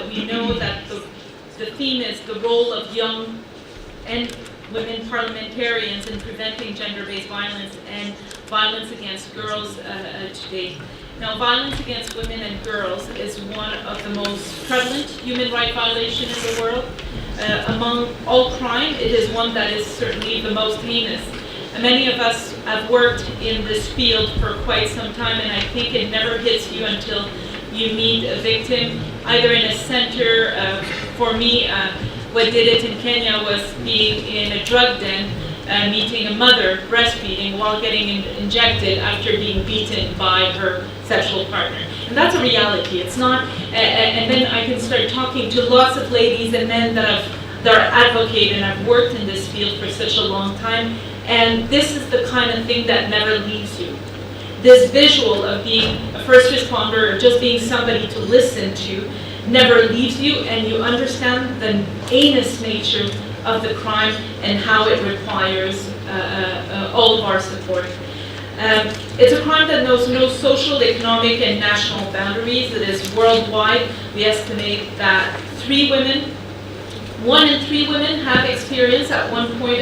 we know that the theme is the role of young and women parliamentarians in preventing gender-based violence and violence against girls today. Now, violence against women and girls is one of the most prevalent human rights violations in the world. Among all crime, it is one that is certainly the most heinous. And many of us have worked in this field for quite some time, and I think it never hits you until you meet a victim, either in a center. For me, what did it in Kenya was being in a drug den, meeting a mother breastfeeding while getting injected after being beaten by her sexual partner. And that's a reality. It's not, and then I can start talking to lots of ladies and men that are advocate and have worked in this field for such a long time, and this is the kind of thing that never leaves you. This visual of being a first responder or just being somebody to listen to never leaves you, and you understand the heinous nature of the crime and how it requires all of our support. It's a crime that knows no social, economic, and national boundaries. It is worldwide. We estimate that 1 in 3 women have experienced at one point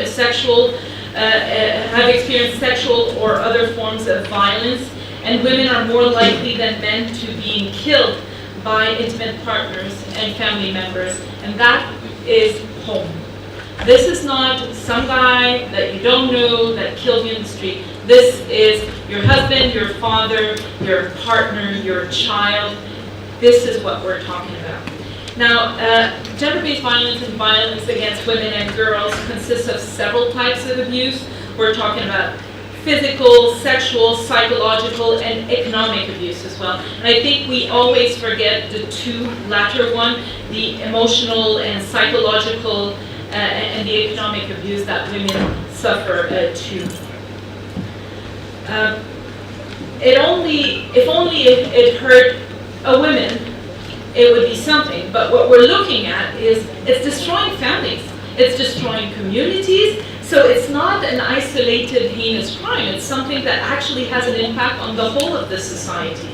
have experienced sexual or other forms of violence, and women are more likely than men to being killed by intimate partners and family members, and that is home. This is not some guy that you don't know that killed you in the street. This is your husband, your father, your partner, your child. This is what we're talking about. Now, gender-based violence and violence against women and girls consists of several types of abuse. We're talking about physical, sexual, psychological, and economic abuse as well. And I think we always forget the two latter one, the emotional and psychological and the economic abuse that women suffer too. If only it hurt a woman, it would be something. But what we're looking at is it's destroying families, it's destroying communities. So it's not an isolated heinous crime. It's something that actually has an impact on the whole of the society.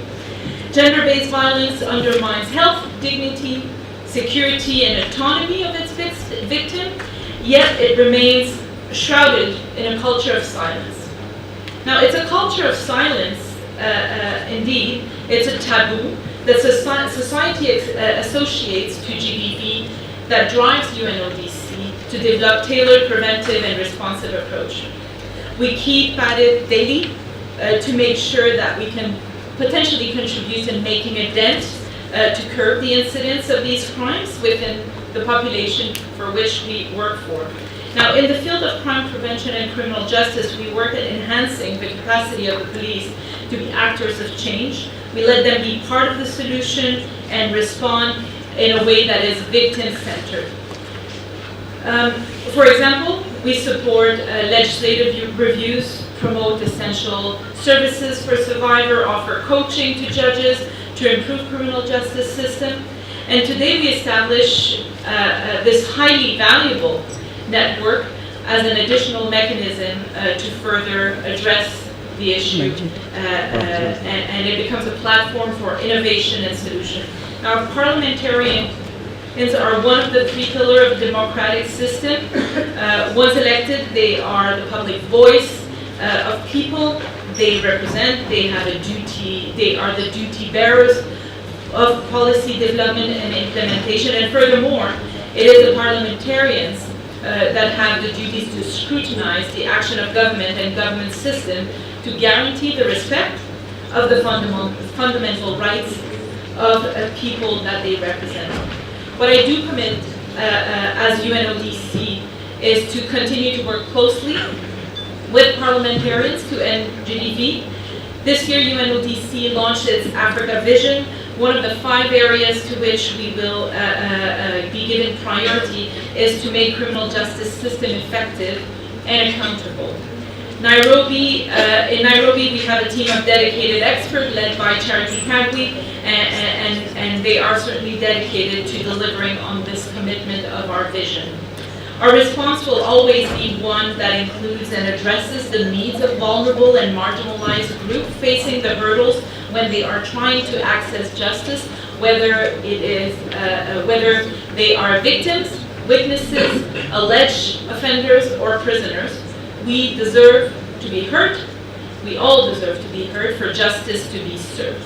Gender-based violence undermines health, dignity, security, and autonomy of its victim, yet it remains shrouded in a culture of silence. Now, it's a culture of silence, indeed. It's a taboo that society associates to GBV that drives UNODC to develop tailored, preventive, and responsive approach. We keep at it daily to make sure that we can potentially contribute in making a dent to curb the incidence of these crimes within the population for which we work for. Now, in the field of crime prevention and criminal justice, we work at enhancing the capacity of the police to be actors of change. We let them be part of the solution and respond in a way that is victim-centered. For example, we support legislative reviews, promote essential services for survivors, offer coaching to judges to improve criminal justice system. And today we establish this highly valuable network as an additional mechanism to further address the issue, and it becomes a platform for innovation and solution. Now, parliamentarians are one of the 3 pillars of the democratic system. Once elected, they are the public voice of people. They represent, they have a duty, they are the duty bearers of policy development and implementation. And furthermore, it is the parliamentarians that have the duties to scrutinize the action of government and government system to guarantee the respect of the fundamental rights of people that they represent. What I do commit as UNODC is to continue to work closely with parliamentarians to end GDV. This year, UNODC launched its Africa Vision. One of the 5 areas to which we will be given priority is to make criminal justice system effective and accountable. In Nairobi, we have a team of dedicated experts led by Charity Kagwe, and they are certainly dedicated to delivering on this commitment of our vision. Our response will always be one that includes and addresses the needs of vulnerable and marginalized groups facing the hurdles when they are trying to access justice, whether it is whether they are victims, witnesses, alleged offenders, or prisoners. We deserve to be heard. We all deserve to be heard for justice to be served.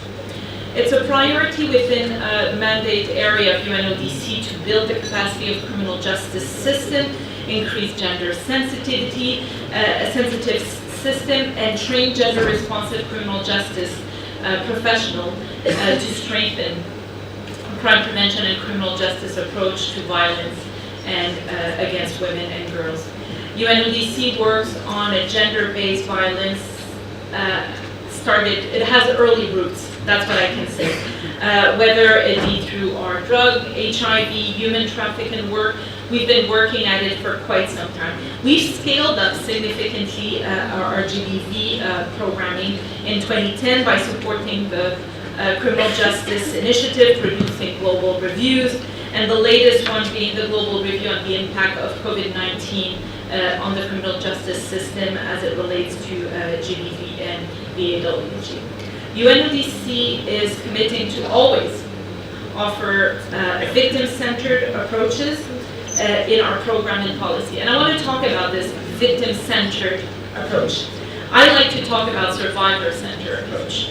It's a priority within the mandate area of UNODC to build the capacity of criminal justice system, increase gender sensitivity, a sensitive system, and train gender-responsive criminal justice professionals to strengthen crime prevention and criminal justice approach to violence and against women and girls. UNODC works on a gender-based violence. It has early roots, that's what I can say. Whether it be through our drug, HIV, human trafficking work, we've been working at it for quite some time. We've scaled up significantly our GBV programming in 2010 by supporting the Criminal Justice Initiative, producing global reviews, and the latest one being the global review on the impact of COVID-19 on the criminal justice system as it relates to GBV and VAWG. UNODC is committing to always offer victim-centered approaches in our program and policy. And I want to talk about this victim-centered approach. I like to talk about survivor-centered approach.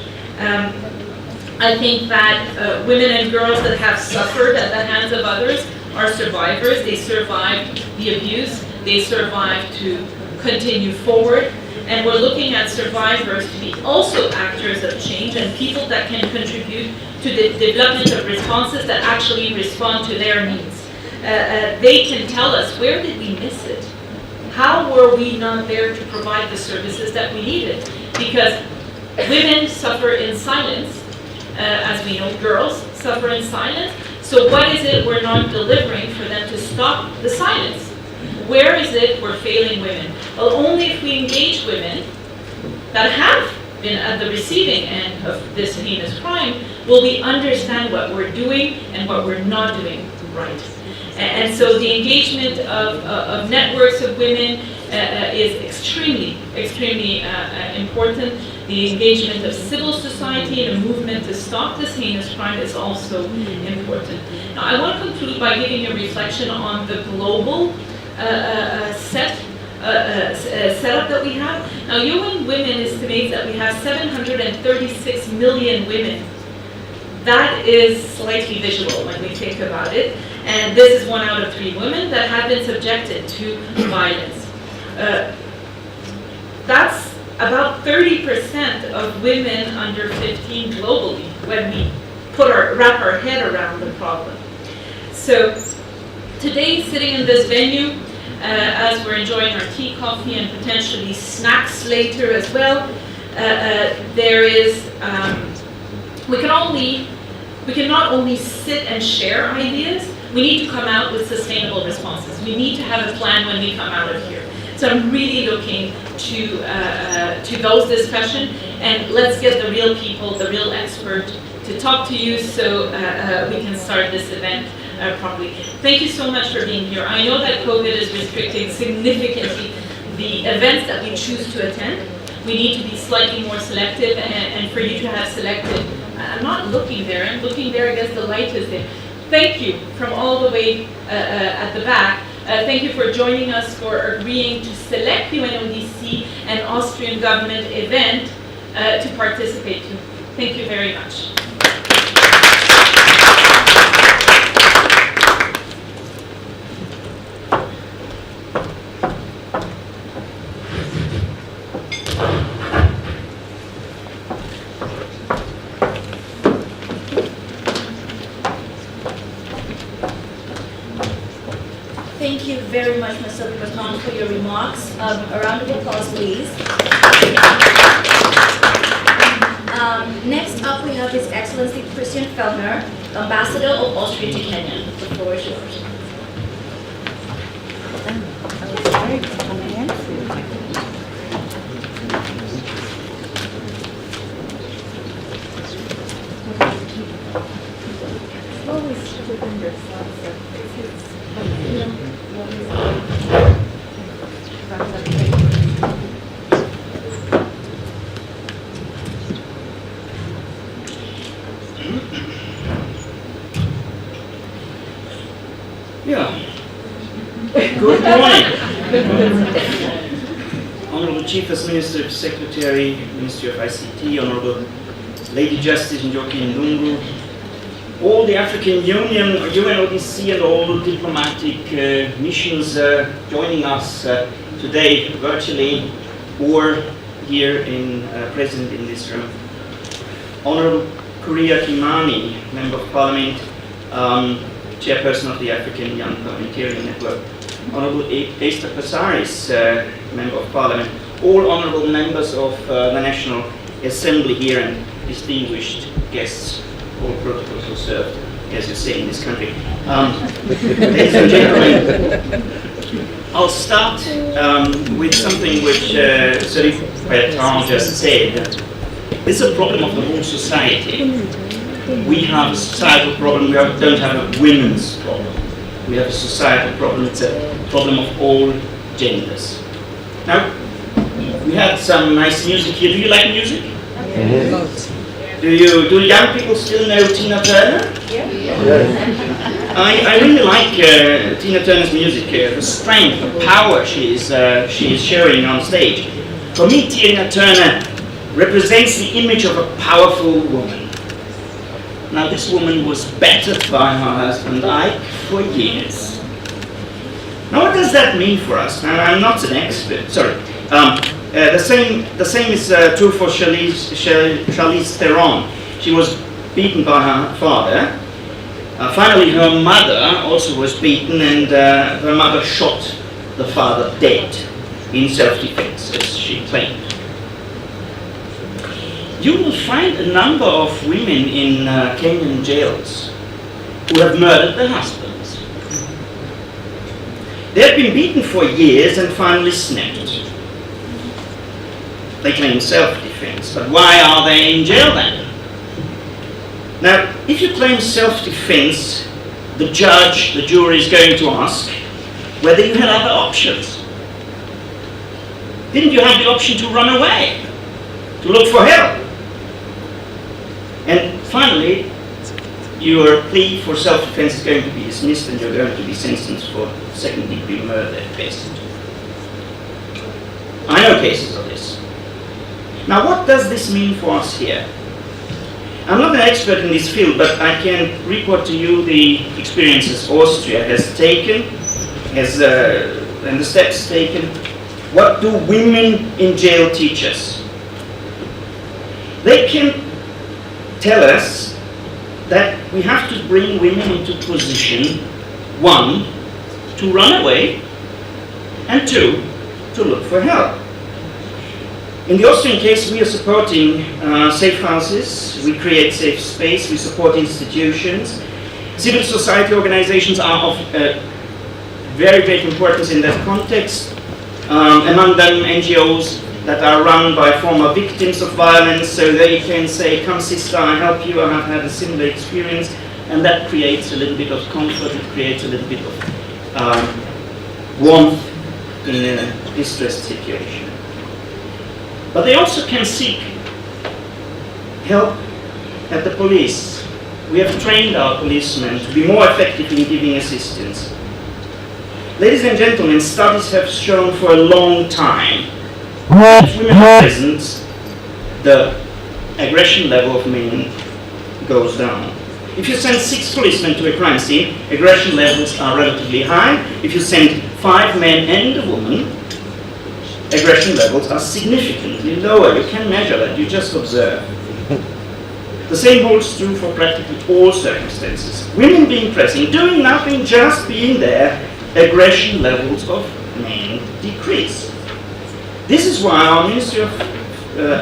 I think that women and girls that have suffered at the hands of others are survivors. They survived the abuse. They survived to continue forward. And we're looking at survivors to be also actors of change and people that can contribute to the development of responses that actually respond to their needs. They can tell us, where did we miss it? How were we not there to provide the services that we needed? Because women suffer in silence. As we know, girls suffer in silence. So what is it we're not delivering for them to stop the silence? Where is it we're failing women? Well, only if we engage women that have been at the receiving end of this heinous crime will we understand what we're doing and what we're not doing right. And so the engagement of networks of women is extremely important. The engagement of civil society in a movement to stop this heinous crime is also important. Now, I want to conclude by giving a reflection on the global setup that we have. Now, UN Women estimates that we have 736 million women. That is slightly visual when we think about it. And this is 1 out of 3 women that have been subjected to violence. That's about 30% of women under 15 globally when we wrap our head around the problem. So today, sitting in this venue, as we're enjoying our tea, coffee, and potentially snacks later as well, there is, we can not only sit and share ideas, we need to come out with sustainable responses. We need to have a plan when we come out of here. So I'm really looking to those discussions, and let's get the real people, the real expert to talk to you so we can start this event properly. Thank you so much for being here. I know that COVID is restricting significantly the events that we choose to attend. We need to be slightly more selective, and for you to have selected, I'm not looking there, I'm looking there, I guess the light is there. Thank you from all the way at the back. Thank you for joining us, for agreeing to select UNODC and Austrian government event to participate in. Thank you very much. Thank you very much, Mr. Breton, for your remarks. A round of applause, please. Next up, we have His Excellency Christian Fellner, Ambassador of Austria to Kenya. The floor is yours. Yeah. Good morning. Honorable Chief Administrative Secretary, Ministry of ICT, Honorable Lady Justice Njoki Ndungu, all the African Union, UNODC, and all the diplomatic missions joining us today virtually or here present in this room. Honorable Korea Kimani, Member of Parliament, Chairperson of the African Young Parliamentarian Network, Honorable Esther Passaris, Member of Parliament, all honorable members of the National Assembly here, and distinguished guests, all protocols observed, as you say in this country. Ladies and gentlemen, I'll start with something which Serif Bertrand just said. It's a problem of the whole society. We have a societal problem, we don't have a women's problem. We have a societal problem, it's a problem of all genders. Now, we had some nice music here. Do you like music? Do young people still know Tina Turner? Yeah. I really like Tina Turner's music, the strength, the power she is showing on stage. For me, Tina Turner represents the image of a powerful woman. Now, this woman was battered by her husband Ike for years. Now, what does that mean for us? Now, I'm not an expert. Sorry. The same is true for Charlize Theron. She was beaten by her father. Finally, her mother also was beaten, and her mother shot the father dead in self-defense, as she claimed. You will find a number of women in Kenyan jails who have murdered their husbands. They have been beaten for years and finally snapped. They claim self-defense, but why are they in jail then? Now, if you claim self-defense, the judge, the jury is going to ask whether you had other options. Didn't you have the option to run away, to look for help? And finally, your plea for self-defense is going to be dismissed and you're going to be sentenced for second-degree murder at best. I know cases of this. Now, what does this mean for us here? I'm not an expert in this field, but I can report to you the experiences Austria has taken, and the steps taken. What do women in jail teach us? They can tell us that we have to bring women into position, 1, to run away, and 2, to look for help. In the Austrian case, we are supporting safe houses, we create safe space, we support institutions. Civil society organizations are of very great importance in that context. Among them, NGOs that are run by former victims of violence, so they can say, come sister, I help you, I have had a similar experience, and that creates a little bit of comfort, it creates a little bit of warmth in a distressed situation. But they also can seek help at the police. We have trained our policemen to be more effective in giving assistance. Ladies and gentlemen, studies have shown for a long time that if women are present, the aggression level of men goes down. If you send 6 policemen to a crime scene, aggression levels are relatively high. If you send 5 men and a woman, aggression levels are significantly lower. You can measure that, you just observe. The same holds true for practically all circumstances. Women being present, doing nothing, just being there, aggression levels of men decrease. This is why our Ministry of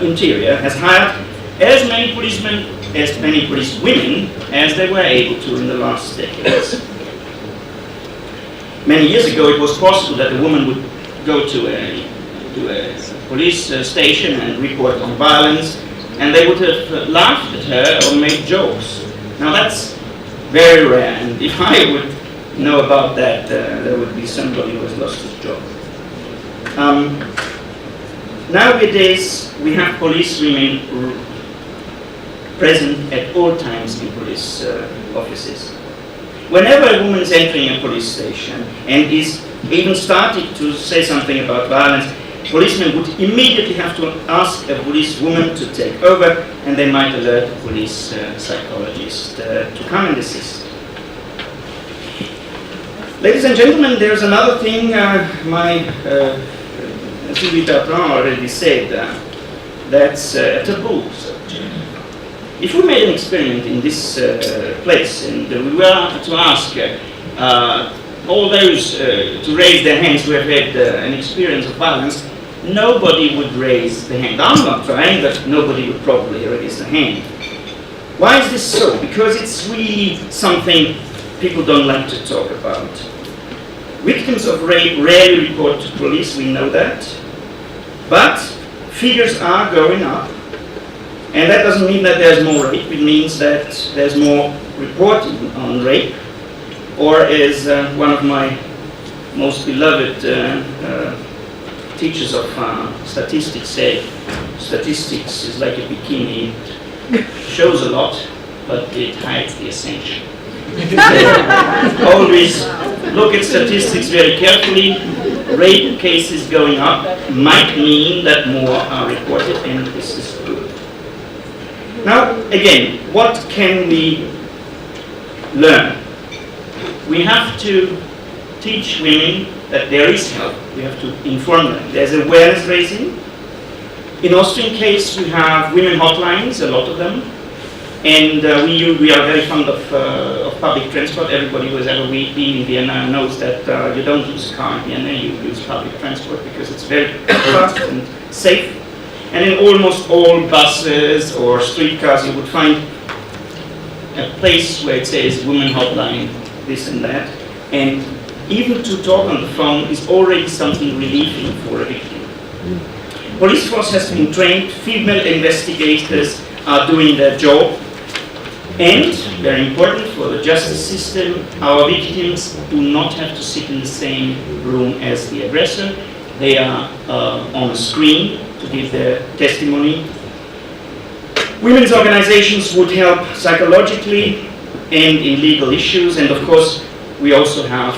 Interior has hired as many policemen, as many police women as they were able to in the last decades. Many years ago it was possible that a woman would go to a police station and report on violence, and they would have laughed at her or made jokes. Now that's very rare, and if I would know about that, there would be somebody who has lost his job. Nowadays, we have police women present at all times in police offices. whenever a woman is entering a police station and is even starting to say something about violence, policemen would immediately have to ask a police woman to take over, and they might alert the police psychologist to come and assist. Ladies and gentlemen, there's another thing Sylvie Bertrand already said, that's a taboo subject. If we made an experiment in this place and we were to ask all those to raise their hands who have had an experience of violence, nobody would raise the hand. I'm not trying, but nobody would probably raise the hand. Why is this so? Because it's really something people don't like to talk about. Victims of rape rarely report to police, we know that. But figures are going up. And that doesn't mean that there's more rape, it means that there's more reporting on rape. Or as one of my most beloved teachers of statistics say, statistics is like a bikini. It shows a lot, but it hides the essential. Always look at statistics very carefully. Rape cases going up might mean that more are reported, and this is good. Now, again, what can we learn? We have to teach women that there is help. We have to inform them. There's awareness raising. In Austrian case, we have women hotlines, a lot of them. And we are very fond of public transport. Everybody who has ever been in Vienna knows that you don't use a car in Vienna, you use public transport because it's very fast and safe. And in almost all buses or streetcars you would find a place where it says women hotline, this and that. And even to talk on the phone is already something relieving for a victim. Police force has been trained, female investigators are doing their job. And, very important for the justice system, our victims do not have to sit in the same room as the aggressor. They are on a screen to give their testimony. Women's organizations would help psychologically and in legal issues. And of course, we also have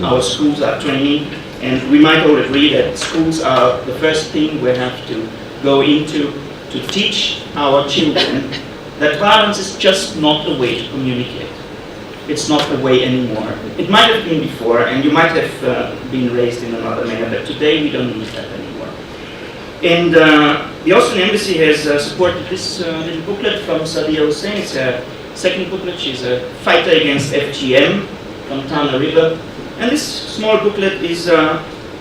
our schools are training. And we might all agree that schools are the first thing we have to go into to teach our children that violence is just not a way to communicate. It's not a way anymore. It might have been before, and you might have been raised in another manner, but today we don't need that anymore. And the Austrian Embassy has supported this little booklet from Sadia Hussein. It's a second booklet. She's a fighter against FGM from Tana River. And this small booklet is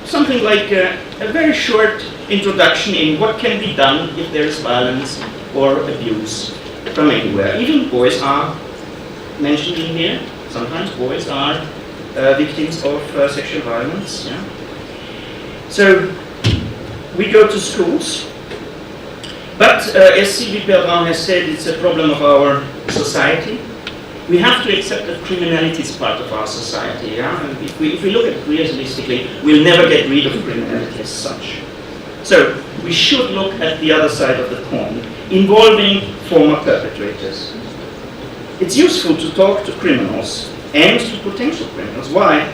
something like a very short introduction in what can be done if there is violence or abuse from anywhere. Even boys are mentioned in here. Sometimes boys are victims of sexual violence. Yeah? So we go to schools, but as Sylvie Bertrand has said, it's a problem of our society. We have to accept that criminality is part of our society. Yeah? And if we look at it realistically, we'll never get rid of criminality as such. So we should look at the other side of the coin, involving former perpetrators. It's useful to talk to criminals and to potential criminals. Why?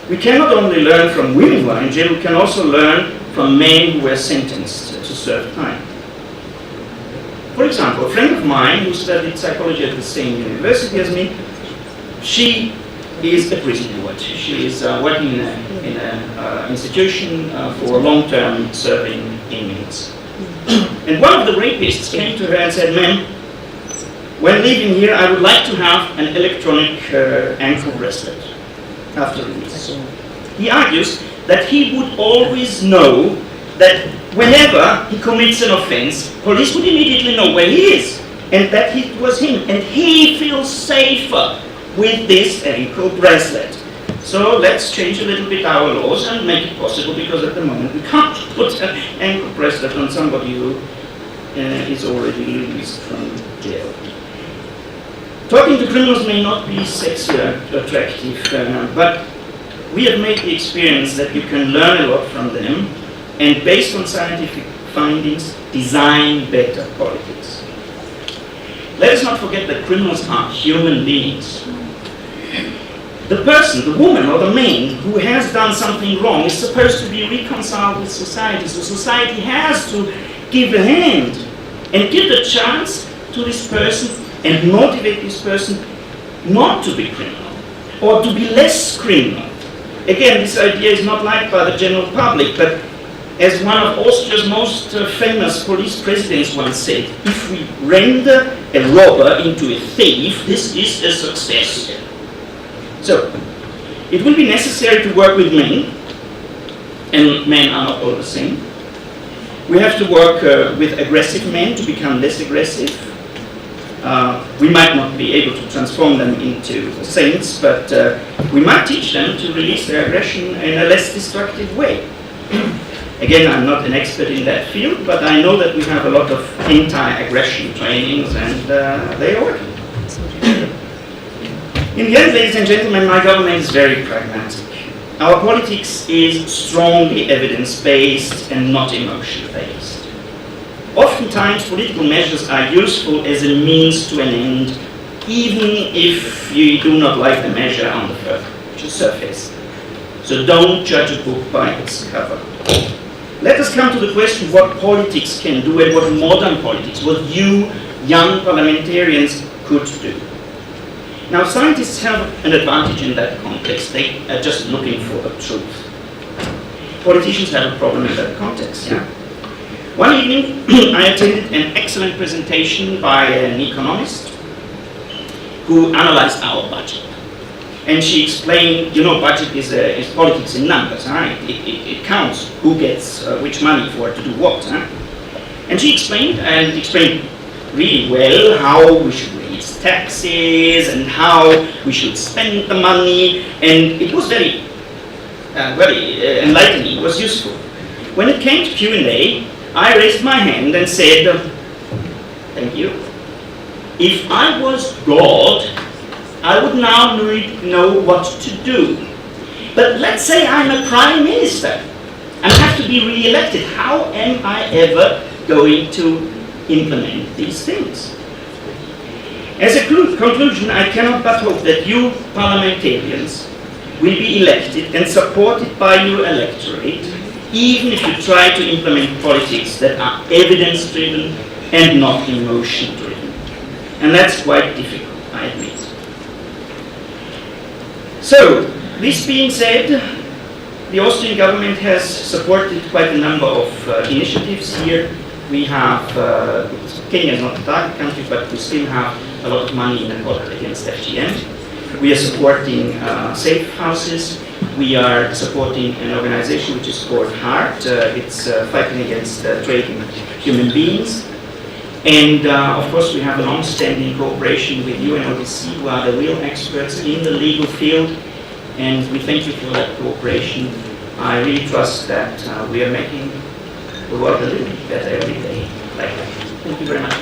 We cannot only learn from women who are in jail, we can also learn from men who were sentenced to serve time. For example, a friend of mine who studied psychology at the same university as me, she is a prison ward. She is working in an institution for long-term serving inmates. And one of the rapists came to her and said, "Ma'am, when leaving here, I would like to have an electronic ankle bracelet after release." He argues that he would always know that whenever he commits an offense, police would immediately know where he is, and that it was him, and he feels safer with this ankle bracelet. So let's change a little bit our laws and make it possible, because at the moment we can't put an ankle bracelet on somebody who is already released from jail. Talking to criminals may not be sexually attractive, but we have made the experience that you can learn a lot from them, and based on scientific findings, design better politics. let us not forget that criminals are human beings. The person, the woman or the man who has done something wrong is supposed to be reconciled with society. So society has to give a hand and give the chance to this person and motivate this person not to be criminal or to be less criminal. Again, this idea is not liked by the general public, but as one of Austria's most famous police presidents once said, if we render a robber into a thief, this is a success. So, it will be necessary to work with men, and men are not all the same. We have to work with aggressive men to become less aggressive. We might not be able to transform them into saints, but we might teach them to release their aggression in a less destructive way. Again, I'm not an expert in that field, but I know that we have a lot of anti-aggression trainings, and they are working. In the end, ladies and gentlemen, my government is very pragmatic. Our politics is strongly evidence-based and not emotion-based. Oftentimes, political measures are useful as a means to an end, even if you do not like the measure on the surface. So don't judge a book by its cover. Let us come to the question what politics can do and what modern politics, what you young parliamentarians could do. Now, scientists have an advantage in that context. They are just looking for the truth. Politicians have a problem in that context. Yeah? One evening, I attended an excellent presentation by an economist who analyzed our budget. And she explained, you know, budget is politics in numbers, right? It counts who gets which money for to do what. Huh? And she explained really well how we should raise taxes and how we should spend the money, and it was very enlightening, it was useful. When it came to Q&A, I raised my hand and said, thank you. If I was God, I would now know what to do. But let's say I'm a prime minister and have to be re-elected. How am I ever going to implement these things? As a conclusion, I cannot but hope that you parliamentarians will be elected and supported by your electorate, even if you try to implement politics that are evidence-driven and not emotion-driven. And that's quite difficult, I admit. So, this being said, the Austrian government has supported quite a number of initiatives here. We have, Kenya is not a target country, but we still have a lot of money in the pot against FGM. We are supporting safe houses. We are supporting an organization which is called HEART. It's fighting against trade in human beings. And of course, we have a long-standing cooperation with UNODC, who are the real experts in the legal field. And we thank you for that cooperation. I really trust that we are making the world a little bit better every day. Like that. Thank you very much.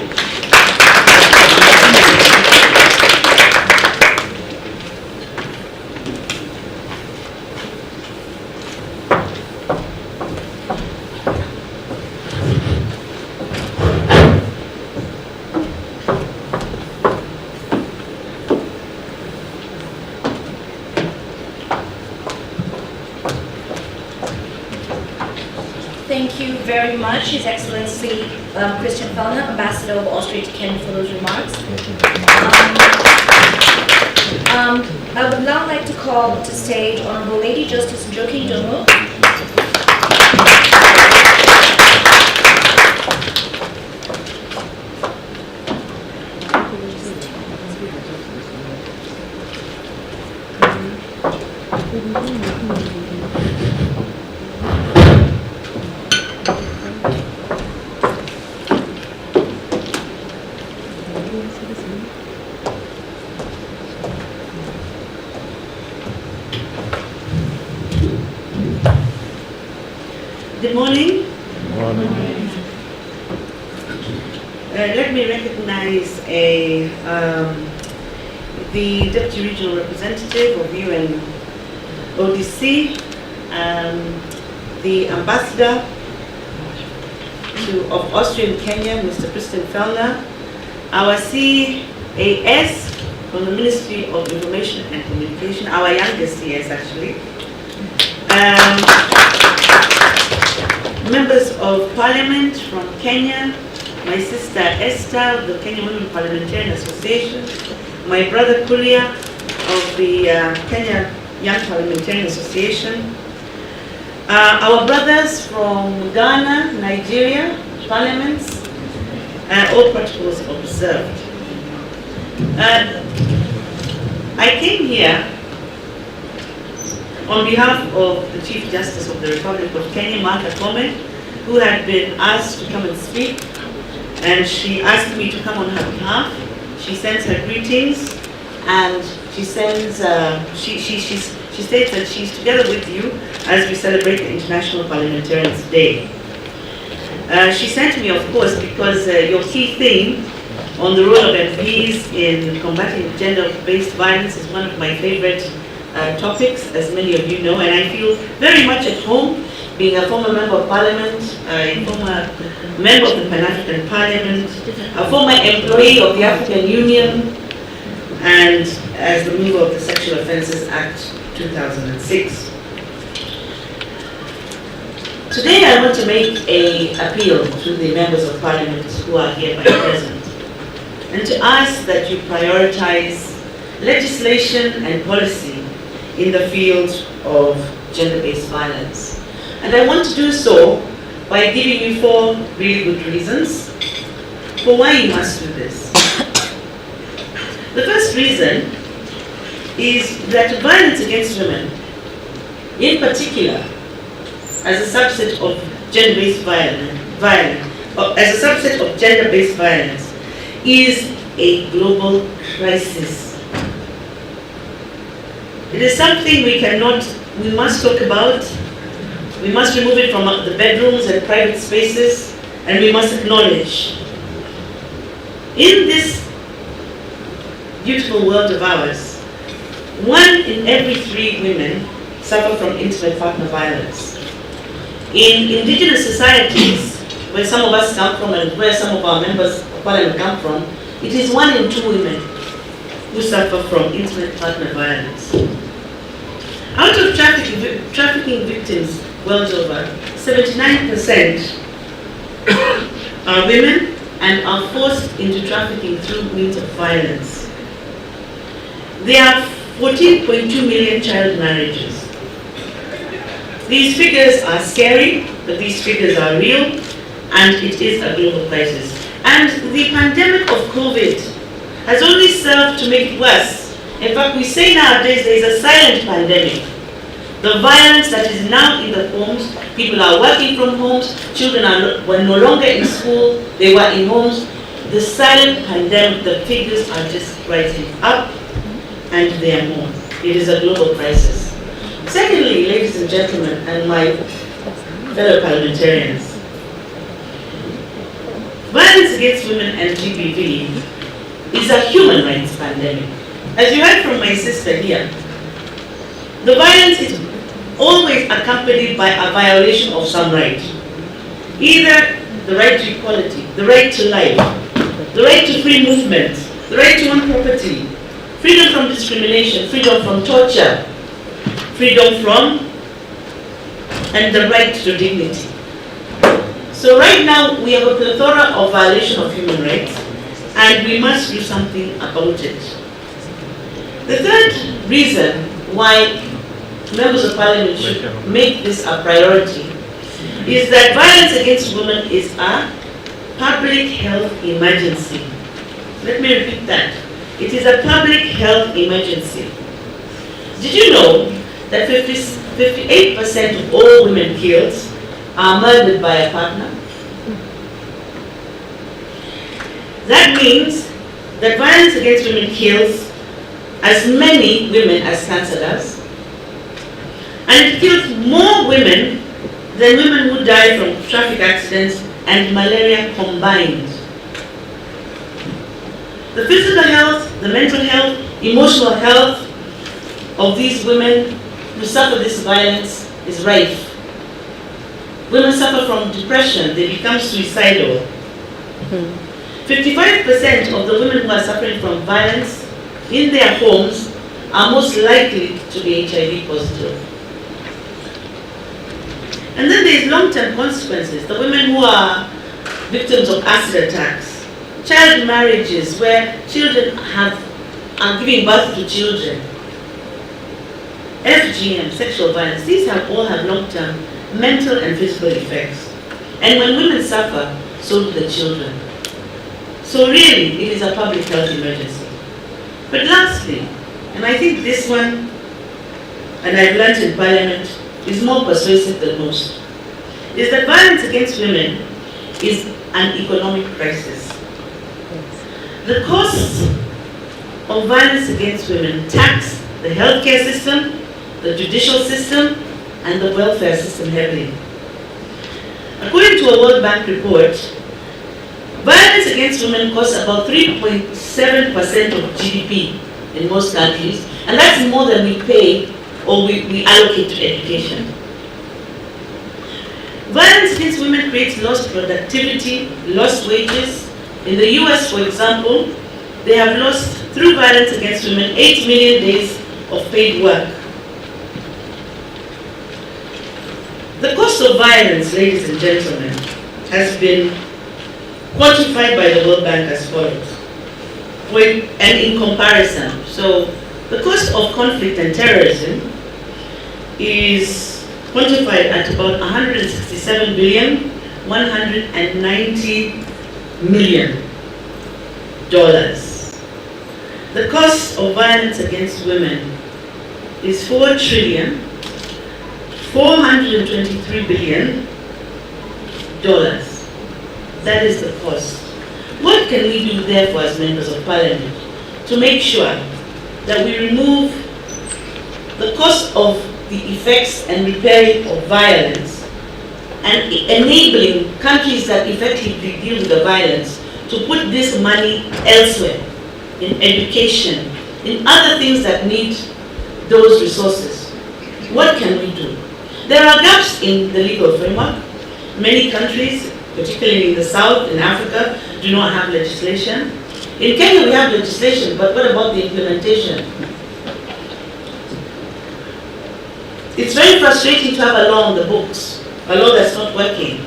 Thank you very much, His Excellency Christian Fellner, Ambassador of Austria to Kenya, for those remarks. I would now like to call to stage Honorable Lady Justice Njoki Ndung'u. Good morning. Good morning. Let me recognize the Deputy Regional Representative of UNODC, the Ambassador of Austria in Kenya, Mr. Christian Fellner, our CAS from the Ministry of Information and Communication, our youngest CS actually. Members of Parliament from Kenya, my sister Esther of the Kenya Women Parliamentarian Association, my brother Kulia of the Kenya Young Parliamentarian Association, our brothers from Ghana, Nigeria, parliaments, all protocols observed. I came here on behalf of the Chief Justice of the Republic of Kenya, Martha Koome, who had been asked to come and speak, and she asked me to come on her behalf. She sends her greetings, and she sends, she states that she's together with you as we celebrate the International Parliamentarians Day. She sent me, of course, because your key theme on the role of MPs in combating gender-based violence is one of my favorite topics, as many of you know, and I feel very much at home being a former member of Parliament, a former member of the Pan-African Parliament, a former employee of the African Union, and as the member of the Sexual Offences Act 2006. Today I want to make an appeal to the members of Parliament who are here by present, and to ask that you prioritize legislation and policy in the field of gender-based violence. And I want to do so by giving you 4 really good reasons for why you must do this. The first reason is that violence against women, in particular, as a subset of gender-based violence, is a global crisis. It is something we must talk about. We must remove it from the bedrooms and private spaces, and we must acknowledge. In this beautiful world of ours, 1 in every 3 women suffer from intimate partner violence. In indigenous societies, where some of us come from and where some of our members of Parliament come from, it is 1 in 2 women who suffer from intimate partner violence. Out of trafficking victims world over, 79% are women and are forced into trafficking through means of violence. There are 14.2 million child marriages. These figures are scary, but these figures are real, and it is a global crisis. And the pandemic of COVID has only served to make it worse. In fact, we say nowadays there is a silent pandemic. The violence that is now in the homes, people are working from homes, children were no longer in school, they were in homes. The silent pandemic, the figures are just rising up, and they are more. It is a global crisis. Secondly, ladies and gentlemen, and my fellow parliamentarians, violence against women and GBV is a human rights pandemic. As you heard from my sister here, the violence is always accompanied by a violation of some right. Either the right to equality, the right to life, the right to free movement, the right to own property, freedom from discrimination, freedom from torture, freedom from, and the right to dignity. So right now we have a plethora of violation of human rights, and we must do something about it. The third reason why members of Parliament should make this a priority is that violence against women is a public health emergency. Let me repeat that. It is a public health emergency. Did you know that 58% of all women killed are murdered by a partner? That means that violence against women kills as many women as cancer does. And it kills more women than women who die from traffic accidents and malaria combined. The physical health, the mental health, emotional health of these women who suffer this violence is rife. Women suffer from depression, they become suicidal. 55% of the women who are suffering from violence in their homes are most likely to be HIV positive. And then there's long-term consequences. The women who are victims of acid attacks, child marriages where children are giving birth to children, FGM, sexual violence, these all have long-term mental and physical effects. And when women suffer, so do the children. So really, it is a public health emergency. But lastly, and I think this one, and I've learned in Parliament, is more persuasive than most, is that violence against women is an economic crisis. The costs of violence against women tax the healthcare system, the judicial system, and the welfare system heavily. According to a World Bank report, violence against women costs about 3.7% of GDP in most countries, and that's more than we pay or we allocate to education. Violence against women creates lost productivity, lost wages. In the US, for example, they have lost, through violence against women, 8 million days of paid work. The cost of violence, ladies and gentlemen, has been quantified by the World Bank as follows. And in comparison, so the cost of conflict and terrorism is quantified at about $167 billion, $190 million. The cost of violence against women is $4 trillion, $423 billion. That is the cost. What can we do therefore as members of Parliament to make sure that we remove the cost of the effects and repairing of violence and enabling countries that effectively deal with the violence to put this money elsewhere, in education, in other things that need those resources? What can we do? There are gaps in the legal framework. Many countries, particularly in the South, in Africa, do not have legislation. In Kenya we have legislation, but what about the implementation? It's very frustrating to have a law on the books, a law that's not working.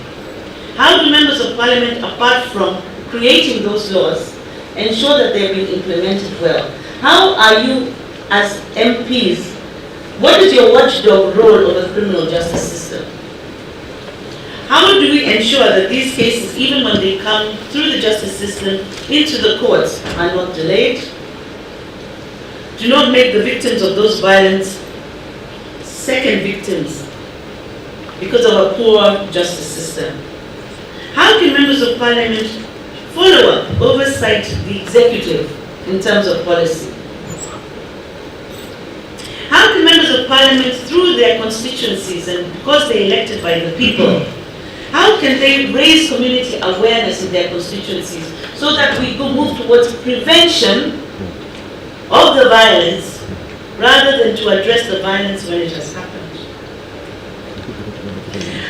How do members of Parliament, apart from creating those laws, ensure that they're being implemented well? How are you, as MPs, what is your watchdog role of the criminal justice system? How do we ensure that these cases, even when they come through the justice system into the courts, are not delayed? Do not make the victims of those violence second victims because of a poor justice system? How can members of Parliament follow up, oversight the executive in terms of policy? How can members of Parliament, through their constituencies and because they're elected by the people, how can they raise community awareness in their constituencies so that we move towards prevention of the violence rather than to address the violence when it has happened?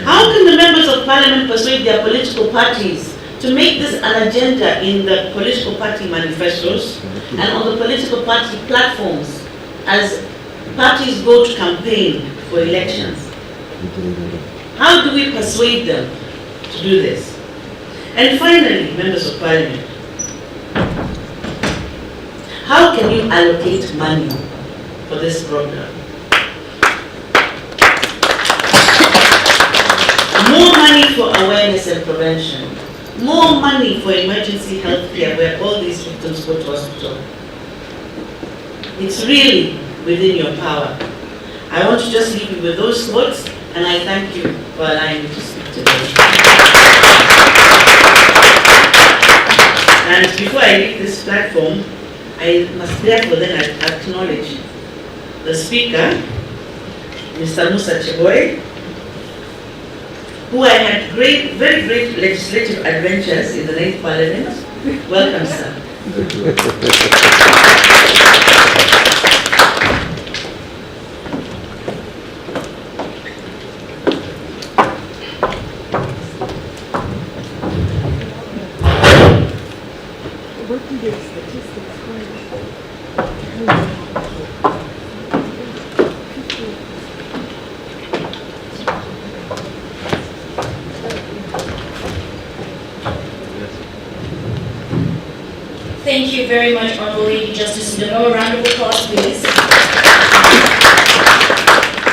How can the members of Parliament persuade their political parties to make this an agenda in the political party manifestos and on the political party platforms as parties go to campaign for elections? How do we persuade them to do this? And finally, members of Parliament, how can you allocate money for this program? More money for awareness and prevention. More money for emergency health care where all these victims go to hospital. It's really within your power. I want to just leave you with those thoughts, and I thank you for allowing me to speak today. And before I leave this platform, I must therefore then acknowledge the speaker, Mr. Musa Cheboy, who I had very great legislative adventures in the 9th Parliament. Welcome, sir. very much, Honorable Lady Justice Ndunguru. A round of applause, please.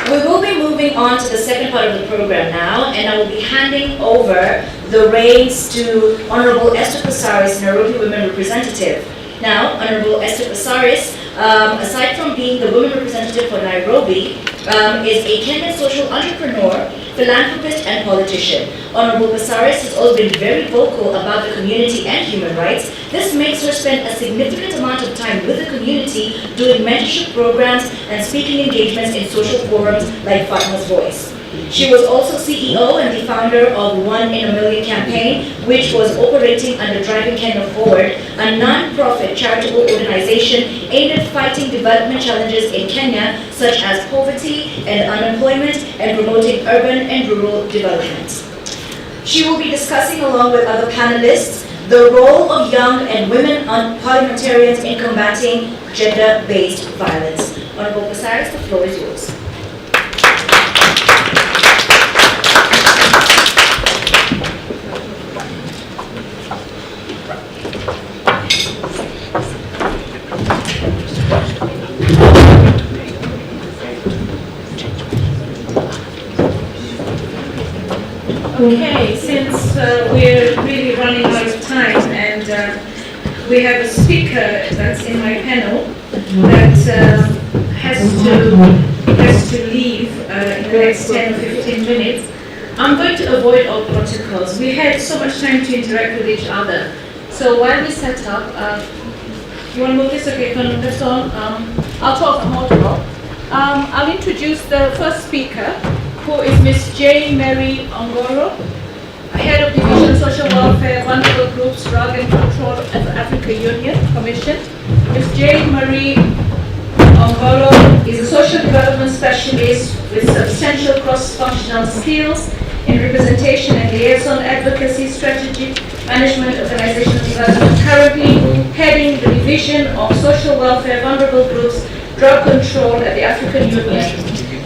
We will be moving on to the second part of the program now, and I will be handing over the reins to Honorable Esther Pasaris, Nairobi Women Representative. Now, Honorable Esther Pasaris, aside from being the Women Representative for Nairobi, is a Kenyan social entrepreneur, philanthropist, and politician. Honorable Pasaris has always been very vocal about the community and human rights. This makes her spend a significant amount of time with the community, doing mentorship programs and speaking engagements in social forums like Fatma's Voice. She was also CEO and the founder of One in a Million campaign, which was operating under Driving Kenya Forward, a non-profit charitable organization aimed at fighting development challenges in Kenya, such as poverty and unemployment, and promoting urban and rural development. She will be discussing, along with other panelists, the role of young and women parliamentarians in combating gender-based violence. Honorable Pasaris, the floor is yours. Okay, since we're really running out of time and we have a speaker that's in my panel that has to leave in the next 10 or 15 minutes, I'm going to avoid all protocols. We had so much time to interact with each other. So while we set up, you want to move this? Okay, turn this on. I'll talk more tomorrow. I'll introduce the first speaker, who is Ms. J. Mary Ongoro, Head of Division Social Welfare, Vulnerable Groups, Drug and Control of the Africa Union Commission. Ms. J. Marie Ongoro is a social development specialist with substantial cross-functional skills in representation and liaison advocacy, strategy, management, organizational development, currently heading the Division of Social Welfare, Vulnerable Groups, Drug Control at the African Union.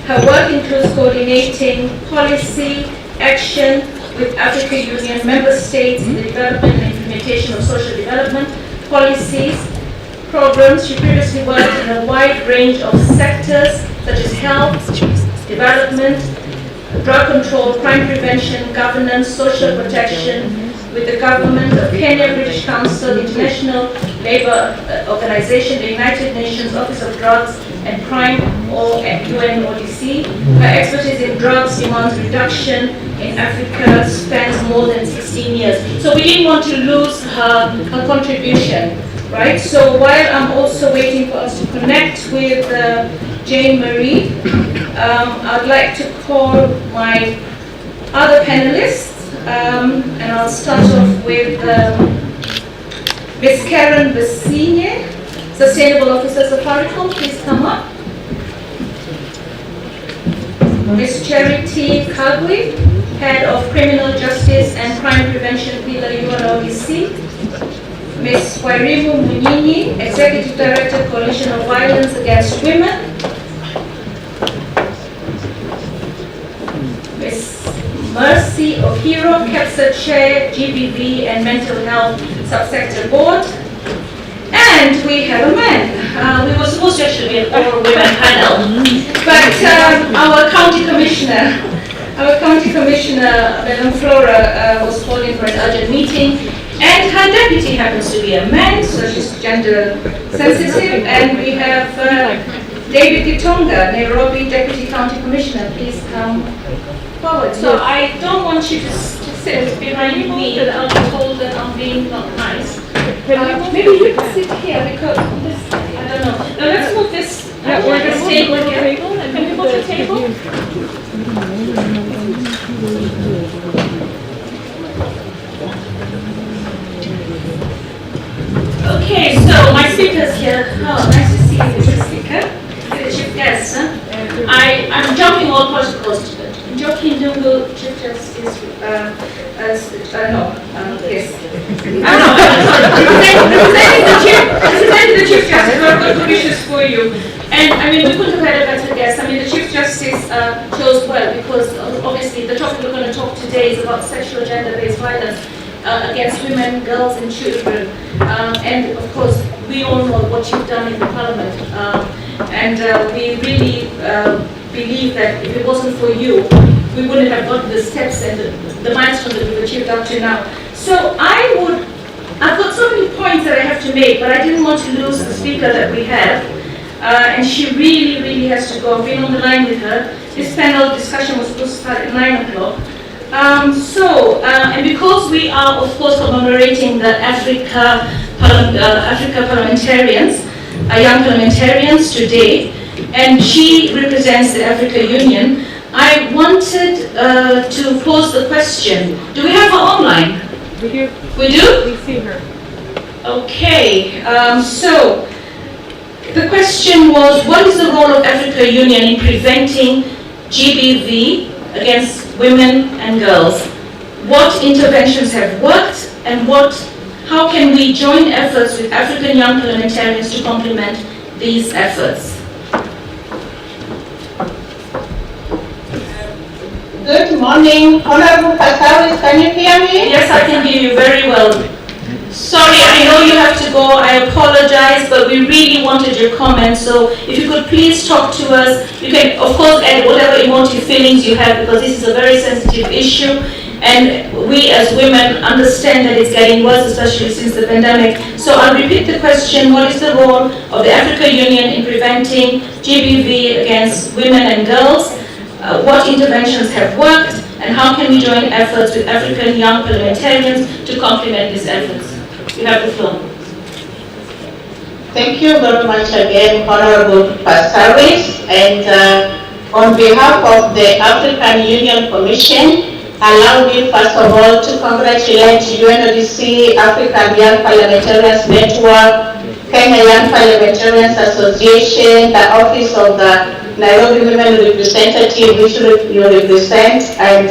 Her work includes coordinating policy action with African Union member states in the development and implementation of social development policies, programs. She previously worked in a wide range of sectors such as health, development, drug control, crime prevention, governance, social protection, with the government of Kenya, British Council, International Labour Organization, the United Nations Office of Drugs and Crime, or UNODC. Her expertise in drugs demand reduction in Africa spans more than 16 years. So we didn't want to lose her contribution, right? So while I'm also waiting for us to connect with Jane Marie, I'd like to call my other panelists, and I'll start off with Ms. Karen Basinye, Sustainable Officer Safaricom. Please come up. Ms. Charity Kagwe, Head of Criminal Justice and Crime Prevention Pillar, UNODC. Ms. Wairimu Munyinyi, Executive Director, Coalition of Violence Against Women. Ms. Mercy Okiro, KEPSA Chair, GBV and Mental Health Subsector Board. And we have a man. We were supposed to actually be an all-women panel, but our county commissioner, Madam Flora, was calling for an urgent meeting, and her deputy happens to be a man, so she's gender sensitive. And we have David Gitonga, Nairobi Deputy County Commissioner. Please come forward. So I don't want you to sit behind me, that I'll be told that I'm being not nice. Maybe you can sit here because this, I don't know. Now let's move this, this table here. Can we move the table? Okay, so my speaker's here. Oh, nice to see you, Mr. Speaker. The Chief Guest, huh? I'm jumping all protocols today. Joking Dungu, Chief Justice, yes. Representing the Chief Justice, I've got good wishes for you. And I mean, we couldn't have had a better guest. I mean, the Chief Justice chose well, because obviously the topic we're going to talk today is about sexual gender-based violence against women, girls, and children. And of course, we all know what you've done in the Parliament. And we really believe that if it wasn't for you, we wouldn't have got the steps and the milestones that we've achieved up to now. So I've got so many points that I have to make, but I didn't want to lose the speaker that we have. And she really, really has to go. I've been on the line with her. This panel discussion was supposed to start at 9 o'clock. And because we are, of course, commemorating the Africa Parliamentarians, young parliamentarians today, and she represents the Africa Union, I wanted to pose the question. Do we have her online? We do. We do? We see her. Okay, so the question was, what is the role of Africa Union in preventing GBV against women and girls? What interventions have worked, and how can we join efforts with African young parliamentarians to complement these efforts? Good morning, Honorable Pasaris, can you hear me? Yes, I can hear you very well. Sorry, I know you have to go. I apologize, but we really wanted your comments. So if you could please talk to us. You can, of course, add whatever emotive feelings you have, because this is a very sensitive issue. And we as women understand that it's getting worse, especially since the pandemic. So I'll repeat the question. What is the role of the Africa Union in preventing GBV against women and girls? What interventions have worked? And how can we join efforts with African young parliamentarians to complement these efforts? You have the floor. Thank you very much again, Honorable Pasaris. And on behalf of the African Union Commission, allow me first of all to congratulate UNODC, African Young Parliamentarians Network, Kenya Young Parliamentarians Association, the Office of the Nairobi Women Representative, which you represent, and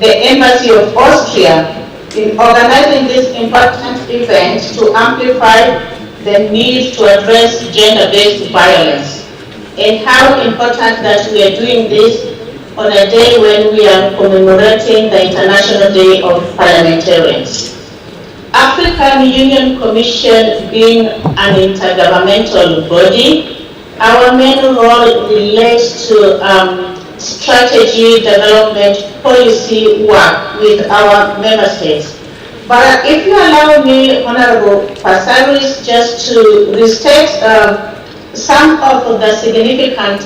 the Embassy of Austria in organizing this important event to amplify the need to address gender-based violence, and how important that we are doing this on a day when we are commemorating the International Day of Parliamentarians. African Union Commission being an intergovernmental body, our main role relates to strategy development policy work with our member states. But if you allow me, Honorable Pasaris, just to restate some of the significant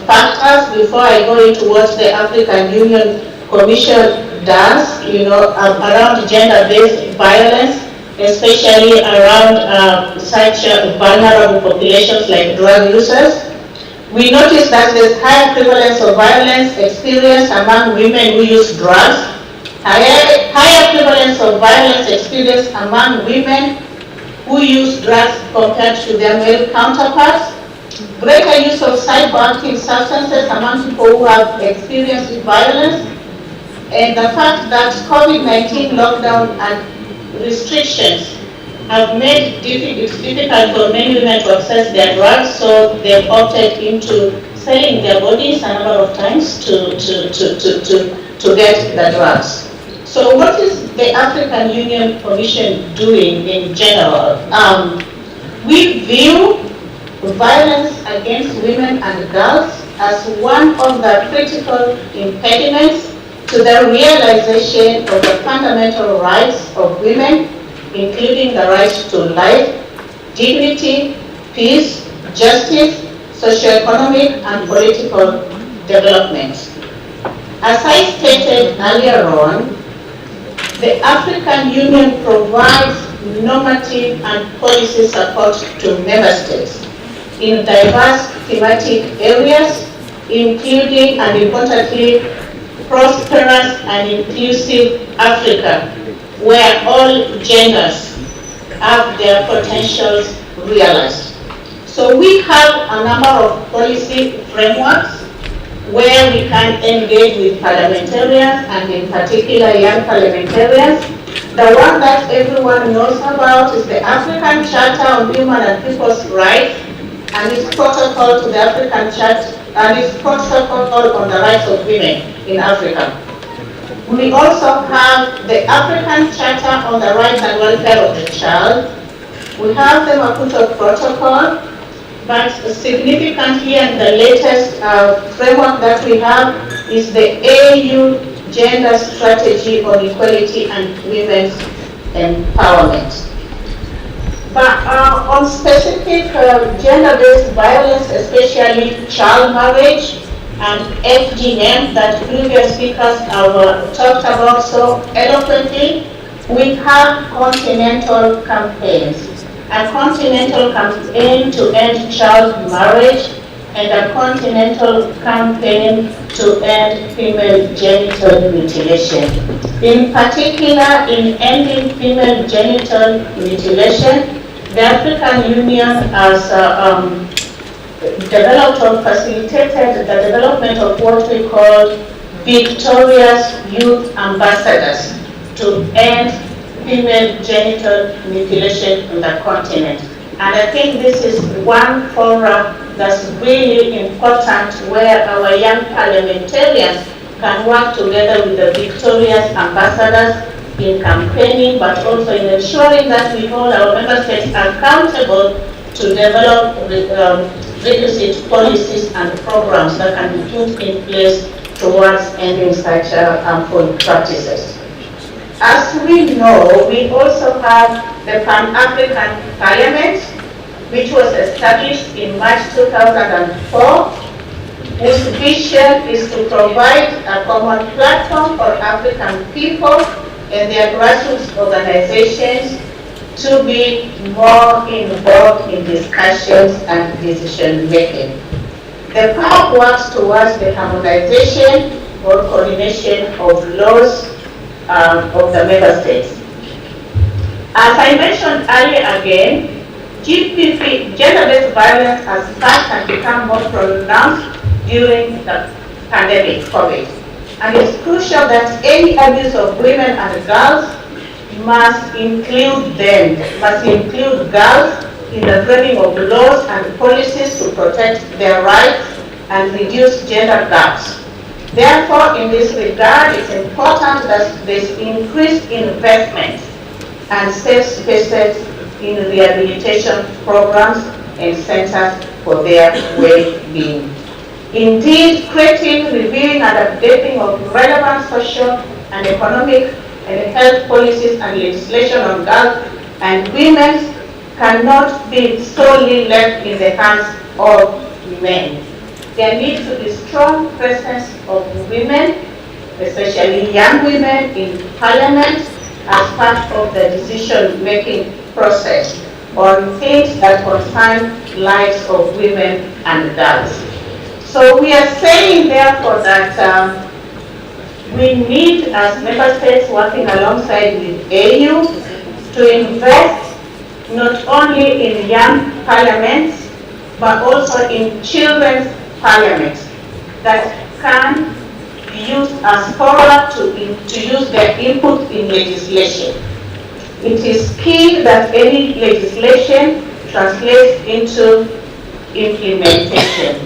factors before I go into what the African Union Commission does, around gender-based violence, especially around such vulnerable populations like drug users. We notice that there's higher prevalence of violence experienced among women who use drugs, higher prevalence of violence experienced among women who use drugs compared to their male counterparts, greater use of psychoactive substances among people who have experienced violence, and the fact that COVID-19 lockdown and restrictions have made it difficult for many women to access their drugs, so they've opted into selling their bodies a number of times to get the drugs. So what is the African Union Commission doing in general? We view violence against women and girls as one of the critical impediments to the realization of the fundamental rights of women, including the right to life, dignity, peace, justice, socio-economic and political development. As I stated earlier on, the African Union provides normative and policy support to member states in diverse thematic areas, including and importantly, prosperous and inclusive Africa, where all genders have their potentials realized. So we have a number of policy frameworks where we can engage with parliamentarians, and in particular young parliamentarians. The one that everyone knows about is the African Charter on Human and People's Rights and its protocol to the African Charter and its protocol on the rights of women in Africa. We also have the African Charter on the Rights and Welfare of the Child, We have the Maputo Protocol, but significantly, and the latest framework that we have is the AU Gender Strategy on Equality and Women's Empowerment. But on specific gender-based violence, especially child marriage and FGM that previous speakers have talked about so eloquently, we have continental campaigns. A continental campaign to end child marriage and a continental campaign to end female genital mutilation. In particular, in ending female genital mutilation, the African Union has developed or facilitated the development of what we call victorious youth ambassadors to end female genital mutilation on the continent. And I think this is one forum that's really important where our young parliamentarians can work together with the victorious ambassadors in campaigning, but also in ensuring that we hold our member states accountable to develop requisite policies and programs that can be put in place towards ending such harmful practices. As we know, we also have the Pan-African Parliament, which was established in March 2004, whose vision is to provide a common platform for African people and their grassroots organizations to be more involved in discussions and decision making. The PAC works towards the harmonization or coordination of laws of the member states. As I mentioned earlier again, GBV, gender-based violence, has started and become more pronounced during the pandemic, COVID. And it's crucial that any abuse of women and girls must include them, must include girls in the framing of laws and policies to protect their rights and reduce gender gaps. Therefore, in this regard, it's important that there's increased investment and safe spaces in rehabilitation programs and centers for their well-being. Indeed, creating, reviewing, and updating of relevant social and economic and health policies and legislation on girls and women cannot be solely left in the hands of men. There needs to be strong presence of women, especially young women, in Parliament as part of the decision-making process on things that concern lives of women and girls. So we are saying, therefore, that we need, as member states working alongside with AU, to invest not only in young parliaments, but also in children's parliaments that can be used as fora to use their input in legislation. It is key that any legislation translates into implementation.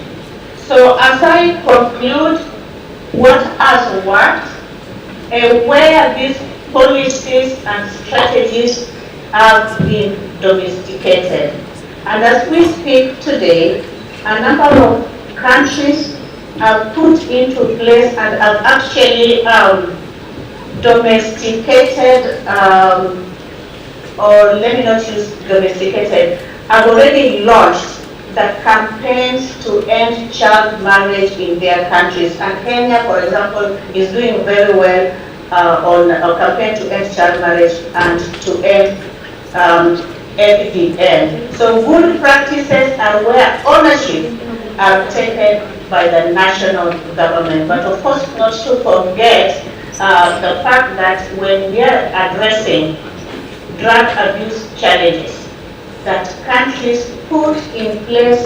So as I conclude what has worked and where these policies and strategies have been domesticated. And as we speak today, a number of countries have put into place and have actually domesticated, or let me not use domesticated, have already launched the campaigns to end child marriage in their countries. And Kenya, for example, is doing very well on a campaign to end child marriage and to end FGM. So good practices are where ownership are taken by the national government. But of course, not to forget the fact that when we are addressing drug abuse challenges, that countries put in place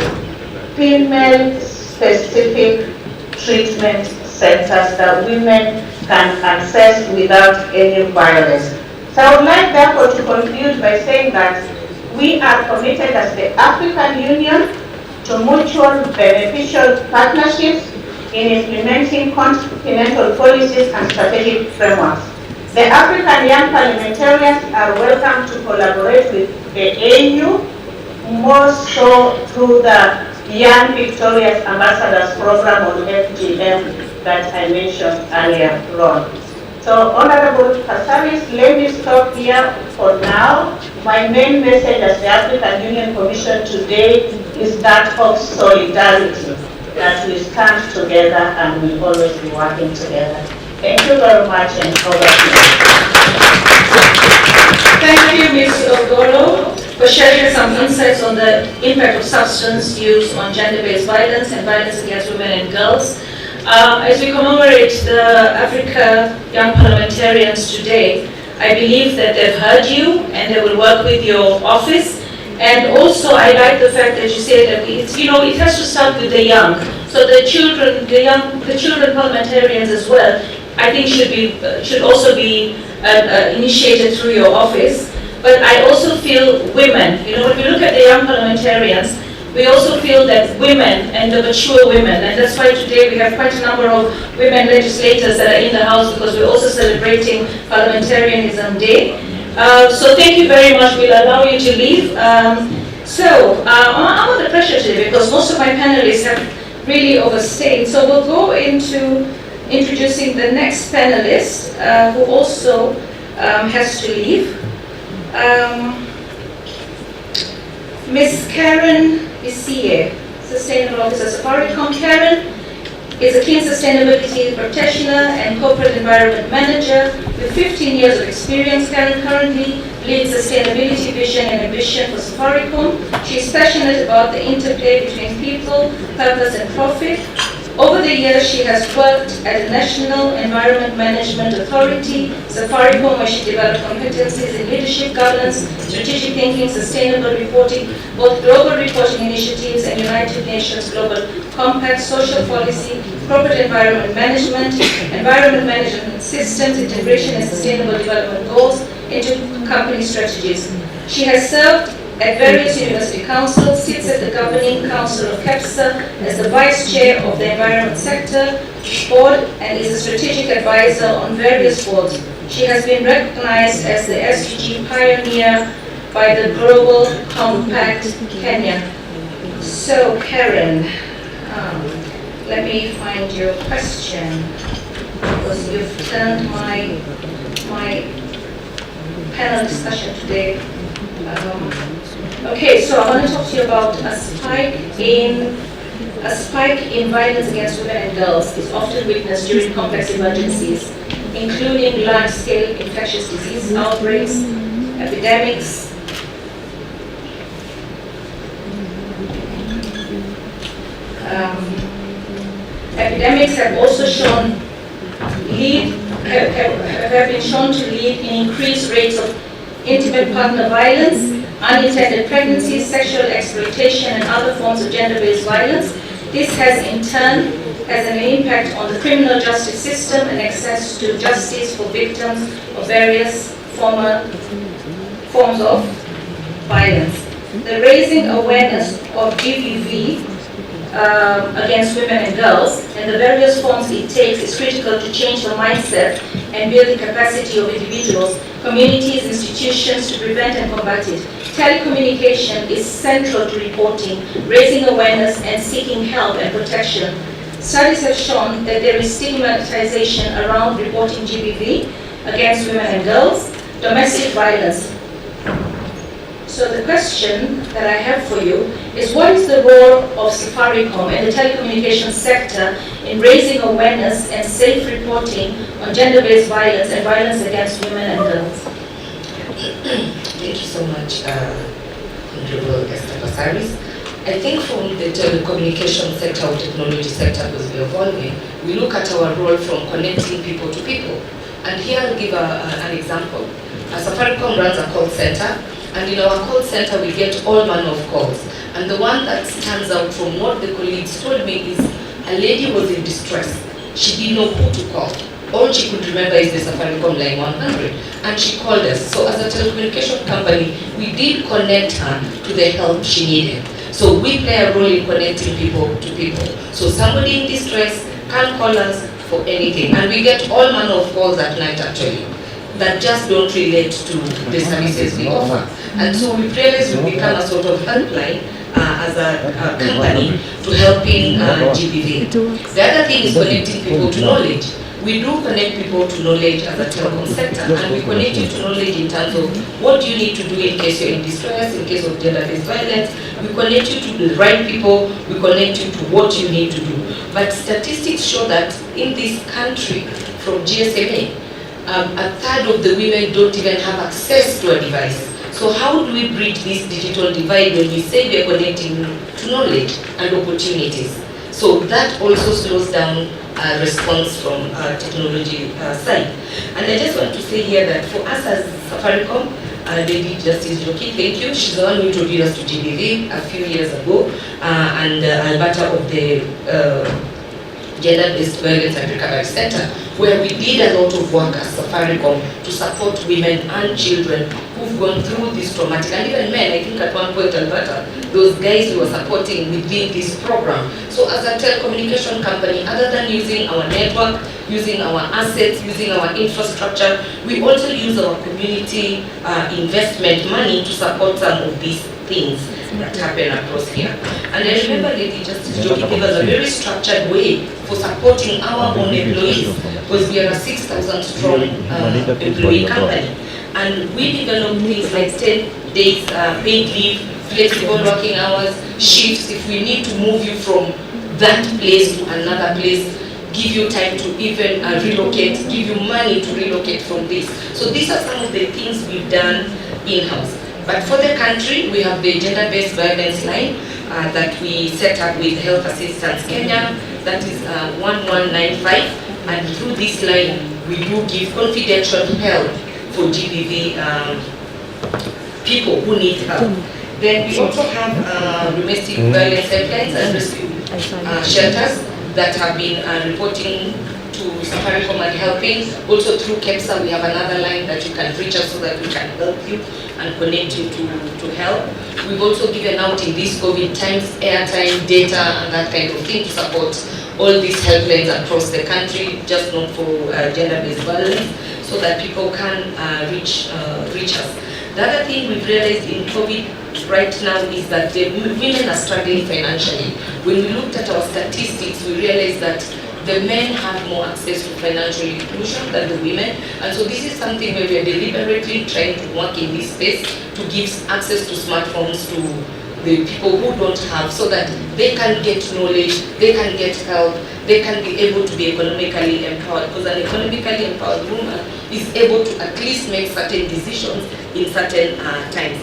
female-specific treatment centers that women can access without any violence. So I would like, therefore, to conclude by saying that we are committed as the African Union to mutual beneficial partnerships in implementing continental policies and strategic frameworks. The African young parliamentarians are welcome to collaborate with the AU, more so through the Young Victorious Ambassadors Program on FGM that I mentioned earlier on. So, Honorable Passaris, let me stop here for now. My main message as the African Union Commission today is that of solidarity, that we stand together and we always be working together. Thank you very much and over to you. Thank you, Ms. Ogoro, for sharing some insights on the impact of substance use on gender-based violence and violence against women and girls. As we commemorate the Africa Young Parliamentarians today, I believe that they've heard you and they will work with your office. And also, I like the fact that you say that it's, it has to start with the young. So the children parliamentarians as well, I think should also be initiated through your office. But I also feel women, when we look at the young parliamentarians, we also feel that women and the mature women, and that's why today we have quite a number of women legislators that are in the House because we're also celebrating Parliamentarianism Day. So thank you very much. We'll allow you to leave. I'm under pressure today because most of my panelists have really overstayed. So we'll go into introducing the next panelist who also has to leave. Ms. Karen Isiye, Sustainable Officer, Safaricom. Karen is a keen sustainability practitioner and corporate environment manager with 15 years of experience. Karen currently leads sustainability vision and ambition for Safaricom. She is passionate about the interplay between people, purpose and profit. Over the years, she has worked at the National Environment Management Authority, Safaricom, where she developed competencies in leadership, governance, strategic thinking, sustainable reporting, both global reporting initiatives and United Nations Global Compact, social policy, corporate environment management systems, integration and sustainable development goals into company strategies. She has served at various university councils, sits at the governing council of CAPSA as the vice chair of the environment sector board and is a strategic advisor on various boards. She has been recognized as the SDG pioneer by the Global Compact Kenya. So Karen, let me find your question because you've turned my panel discussion today. Okay, so I want to talk to you about a spike in violence against women and girls is often witnessed during complex emergencies, including large-scale infectious disease outbreaks, epidemics, epidemics have also have been shown to lead in increased rates of intimate partner violence, unintended pregnancies, sexual exploitation, and other forms of gender-based violence. This has in turn an impact on the criminal justice system and access to justice for victims of various forms of violence. The raising awareness of GBV against women and girls and the various forms it takes is critical to change the mindset and build the capacity of individuals, communities, institutions to prevent and combat it. Telecommunication is central to reporting, raising awareness and seeking help and protection. Studies have shown that there is stigmatization around reporting GBV against women and girls, domestic violence. So the question that I have for you is, what is the role of Safaricom and the telecommunications sector in raising awareness and safe reporting on gender-based violence and violence against women and girls? Thank you so much, Honorable Esther Passaris. I think from the telecommunication sector or technology sector as we're evolving, we look at our role from connecting people to people. And here I'll give an example. Safaricom runs a call center, and in our call center we get all manner of calls. And the one that stands out from what the colleagues told me is a lady was in distress. She didn't know who to call. All she could remember is the Safaricom line 100, and she called us. So as a telecommunication company, we did connect her to the help she needed. So we play a role in connecting people to people. So somebody in distress can call us for anything, and we get all manner of calls at night actually. that just don't relate to the services we offer. And so we realized we become a sort of helpline as a company to helping GBV. The other thing is connecting people to knowledge. We do connect people to knowledge as a telecom sector, and we connect you to knowledge in terms of what you need to do in case you're in distress, in case of gender-based violence. We connect you to the right people, we connect you to what you need to do. But statistics show that in this country, from GSMA, a third of the women don't even have access to a device. So how do we bridge this digital divide when we say we are connecting to knowledge and opportunities? So that also slows down response from technology side. And I just want to say here that for us as Safaricom, Lady Justice Joki, thank you. She's the one who introduced us to GBV a few years ago, and Alberta of the Gender-Based Violence and Recovery Center, where we did a lot of work as Safaricom to support women and children who've gone through this traumatic, and even men. I think at one point, Alberta, those guys we were supporting within this program. So as a telecommunication company, other than using our network, using our assets, using our infrastructure, we also use our community investment money to support some of these things that happen across here. And I remember Lady Justice Joki gave us a very structured way for supporting our own employees, because we are a 6,000 strong employee company. And we develop things like 10 days paid leave, flexible working hours, shifts. If we need to move you from that place to another place, give you time to even relocate, give you money to relocate from this. So these are some of the things we've done in-house. But for the country, we have the gender-based violence line that we set up with Health Assistance Kenya. That is 1195. And through this line, we do give confidential help for GBV people who need help. Then we also have domestic violence helplines and rescue shelters that have been reporting to Safaricom and helping. Also through KEPSA, we have another line that you can reach us so that we can help you and connect you to help. We've also given out in these COVID times airtime, data, and that kind of thing to support all these helplines across the country, just not for gender-based violence, so that people can reach us. The other thing we've realized in COVID right now is that the women are struggling financially. When we looked at our statistics, we realized that the men have more access to financial inclusion than the women, and so this is something where we are deliberately trying to work in this space to give access to smartphones to the people who don't have, so that they can get knowledge, they can get help, they can be able to be economically empowered, because an economically empowered woman is able to at least make certain decisions in certain times.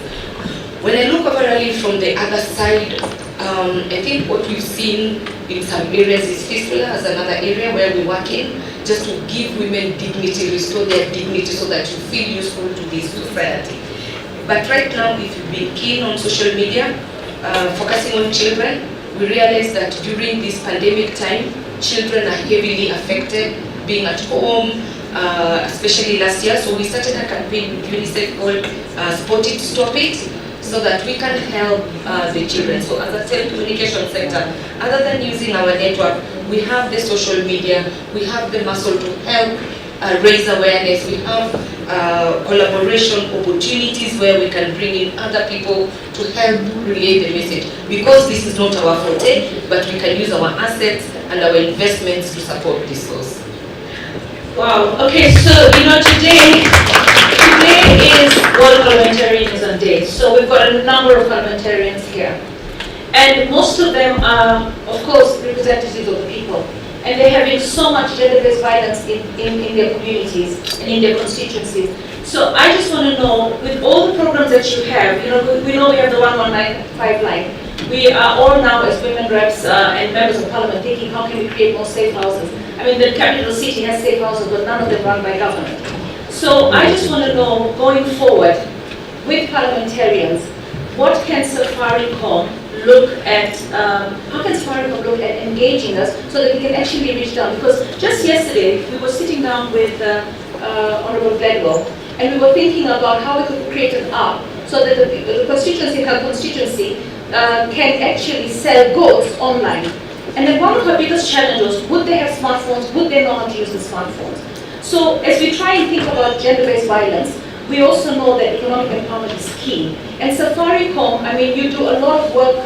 When I look overall from the other side, I think what we've seen in some areas is fistula as another area where we work in, just to give women dignity, restore their dignity so that you feel useful to this society. But right now, if you've been keen on social media, focusing on children, we realize that during this pandemic time, children are heavily affected, being at home, especially last year. So we started a campaign with UNICEF called Spot It, Stop It, so that we can help the children. So as a telecommunication sector, other than using our network, we have the social media, we have the muscle to help raise awareness, we have collaboration opportunities where we can bring in other people to help relay the message. Because this is not our forte, but we can use our assets and our investments to support this cause. Wow, okay, so today is World Parliamentarianism Day. So we've got a number of parliamentarians here. And most of them are, of course, representatives of the people. And they're having so much gender-based violence in their communities and in their constituencies. So I just want to know, with all the programs that you have, we know we have the 1195 line. We are all now, as women reps and members of parliament, thinking how can we create more safe houses. I mean, the capital city has safe houses, but none of them run by government. So I just want to know, going forward, with parliamentarians, what can Safaricom look at, how can Safaricom look at engaging us so that we can actually reach down? Because just yesterday, we were sitting down with Honorable Gladwell, and we were thinking about how we could create an app so that the constituency, her constituency, can actually sell goods online. And then one of her biggest challenges, would they have smartphones? Would they know how to use the smartphones? So as we try and think about gender-based violence, we also know that economic empowerment is key. And Safaricom, I mean, you do a lot of work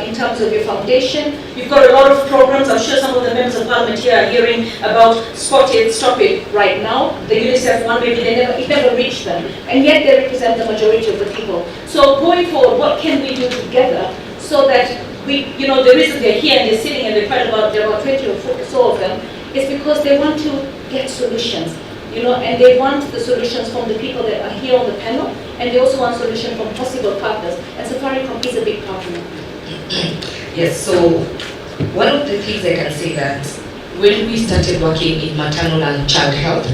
in terms of your foundation. You've got a lot of programs. I'm sure some of the members of Parliament here are hearing about Spot It, Stop It right now. The UNICEF one, maybe it never reached them. And yet they represent the majority of the people. So going forward, what can we do together so that we, you know, the reason they're here and they're sitting and there are about 20 or so of them is because they want to get solutions. You know, and they want the solutions from the people that are here on the panel, and they also want solutions from possible partners. And Safaricom is a big partner. Yes, so one of the things I can say that when we started working in maternal and child health,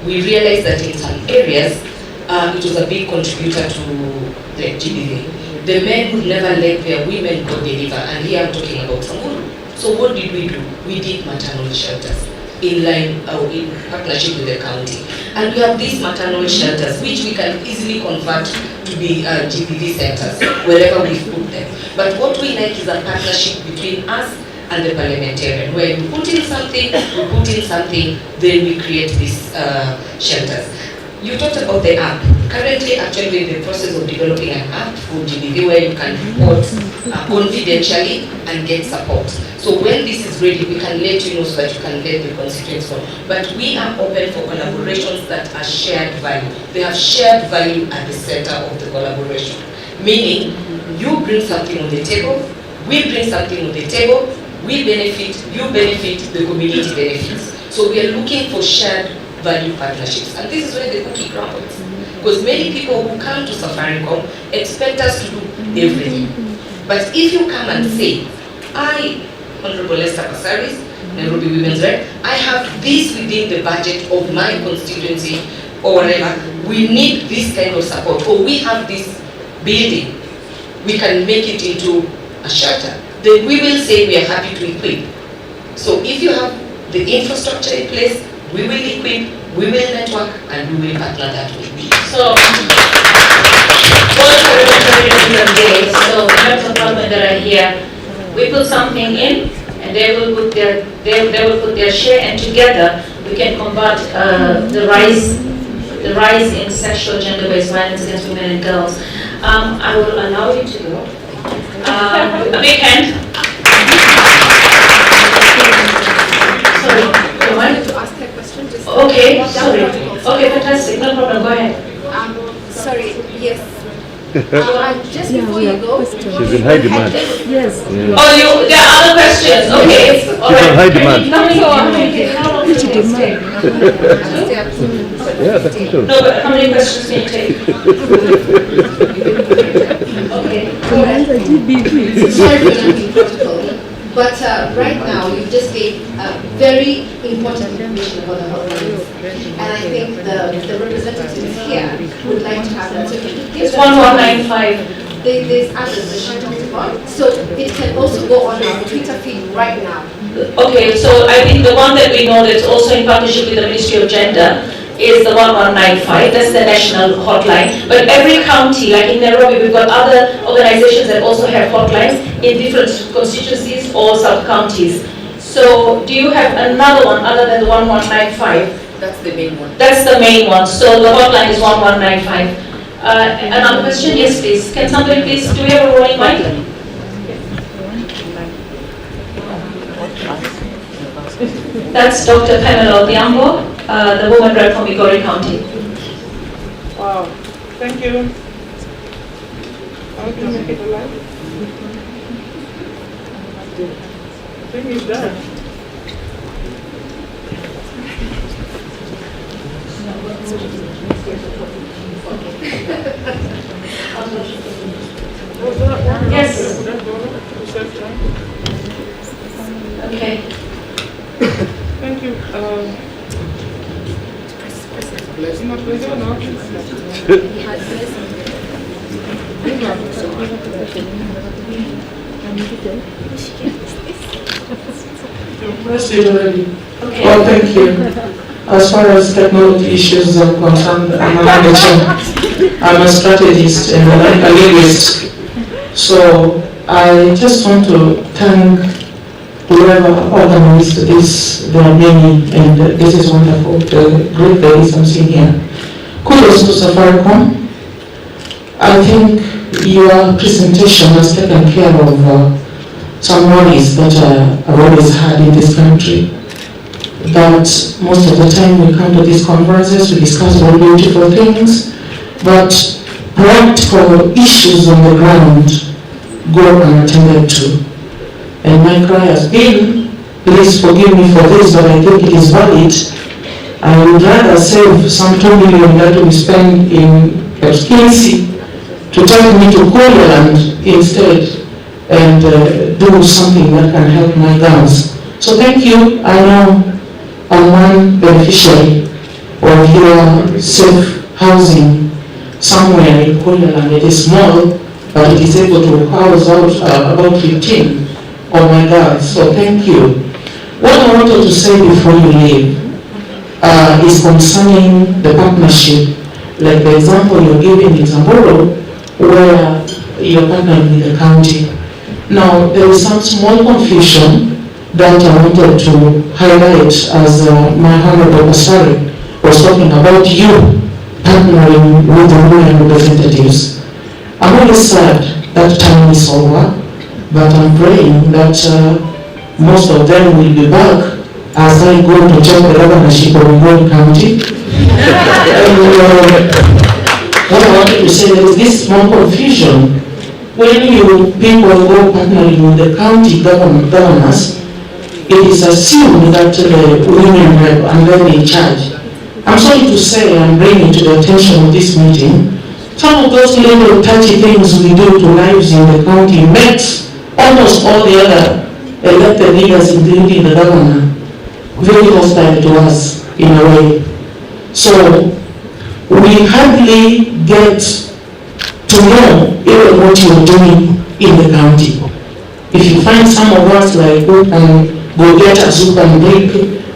we realized that in some areas, it was a big contributor to the GBV. The men would never let their women go deliver, and here I'm talking about Samburu. So what did? We did maternal shelters in line in partnership with the county. And we have these maternal shelters which we can easily convert to be GPV centers wherever we put them. But what we like is a partnership between us and the parliamentarian, where we put in something, then we create these shelters. You talked about the app. Currently, actually, we're in the process of developing an app for GBV where you can report confidentially and get support. So when this is ready, we can let you know so that you can let the constituents know. But we are open for collaborations that are shared value. They have shared value at the center of the collaboration. Meaning, you bring something on the table, we bring something on the table, we benefit, you benefit, the community benefits. So we are looking for shared value partnerships. And this is where the cookie crumbles. Because many people who come to Safaricom expect us to do everything. But if you come and say, Honorable Esther Passaris, Nairobi Women's Rep, I have this within the budget of my constituency or whatever, we need this kind of support, or we have this building, we can make it into a shelter, then we will say we are happy to equip. So if you have the infrastructure in place, we will equip, we will network, and we will partner that way. So, what so the members of Parliament that are here, we put something in, and they will put their share, and together we can combat the rise in sexual gender-based violence against women and girls. I will allow you to go. A big hand. Sorry, you want to ask a question? Okay, sorry. Okay, fantastic. No problem. Go ahead. Sorry. Yes. Just before you go, she's in high demand. Yes. Yeah. Oh, there are other questions. Okay. All She's right. on high demand. How long does it take? Yeah, that's true. No, but how many questions can you take? Okay. Go ahead. sorry for not being protocol, but right now you just gave very important information about the hotlines, and I think the representatives here would like to have that. So can you give It's them- 1195. There's others, the shelter one, so it can also go on our Twitter feed right now. Okay, so I think the one that we know that's also in partnership with the Ministry of Gender is the 1195, that's the national hotline. But every county, like in Nairobi, we've got other organizations that also have hotlines in different constituencies or sub-counties. So do you have another one other than the 1195? That's the main one. That's the main one, so the hotline is 1195. Another question? Yes, please. Can somebody please, do we have a rolling mic? That's Dr. Pamela Odhiambo, the woman rep from Migori County. Wow, thank you. How can you make it alive? I think it's done. Yes. Okay. Thank you. Not pleasure, no? You pressed it already. Okay. Oh, thank you. As far as technology issues are concerned, I'm a manager, I'm a strategist and a linguist. So I just want to thank whoever organized this, there are many, and this is wonderful, the great ladies I'm seeing here. Kudos to Safaricom. I think your presentation has taken care of some worries that I've always had in this country. That most of the time we come to these conferences, we discuss all beautiful things, but practical issues on the ground go unattended to. And my cry has been, please forgive me for this, but I think it is valid. I would rather save some 2 million that we spend in Kinsey to take me to Koreland instead and do something that can help my girls. So thank you. I know I'm one beneficiary of your safe housing somewhere in Koreland. It is small, but it is able to house out about 15 of my girls. So thank you. What I wanted to say before you leave is concerning the partnership, like the example you're giving in Zamboro, where you're partnering with the county. Now, there is some small confusion that I wanted to highlight as my Honorable Pasari was talking about you partnering with the women representatives. I'm really sad that time is over, but I'm praying that most of them will be back as I go to check the governorship of Ngoni County. What I wanted to say is this small confusion. When you people go partnering with the county governors, it is assumed that the women rep and then in charge. I'm sorry to say, I'm bringing to the attention of this meeting, some of those little touchy things we do to lives in the county makes almost all the other elected leaders, including the governor, very hostile to us in a way. So we hardly get to know even what you're doing in the county. If you find some of us like who can go get a soup and break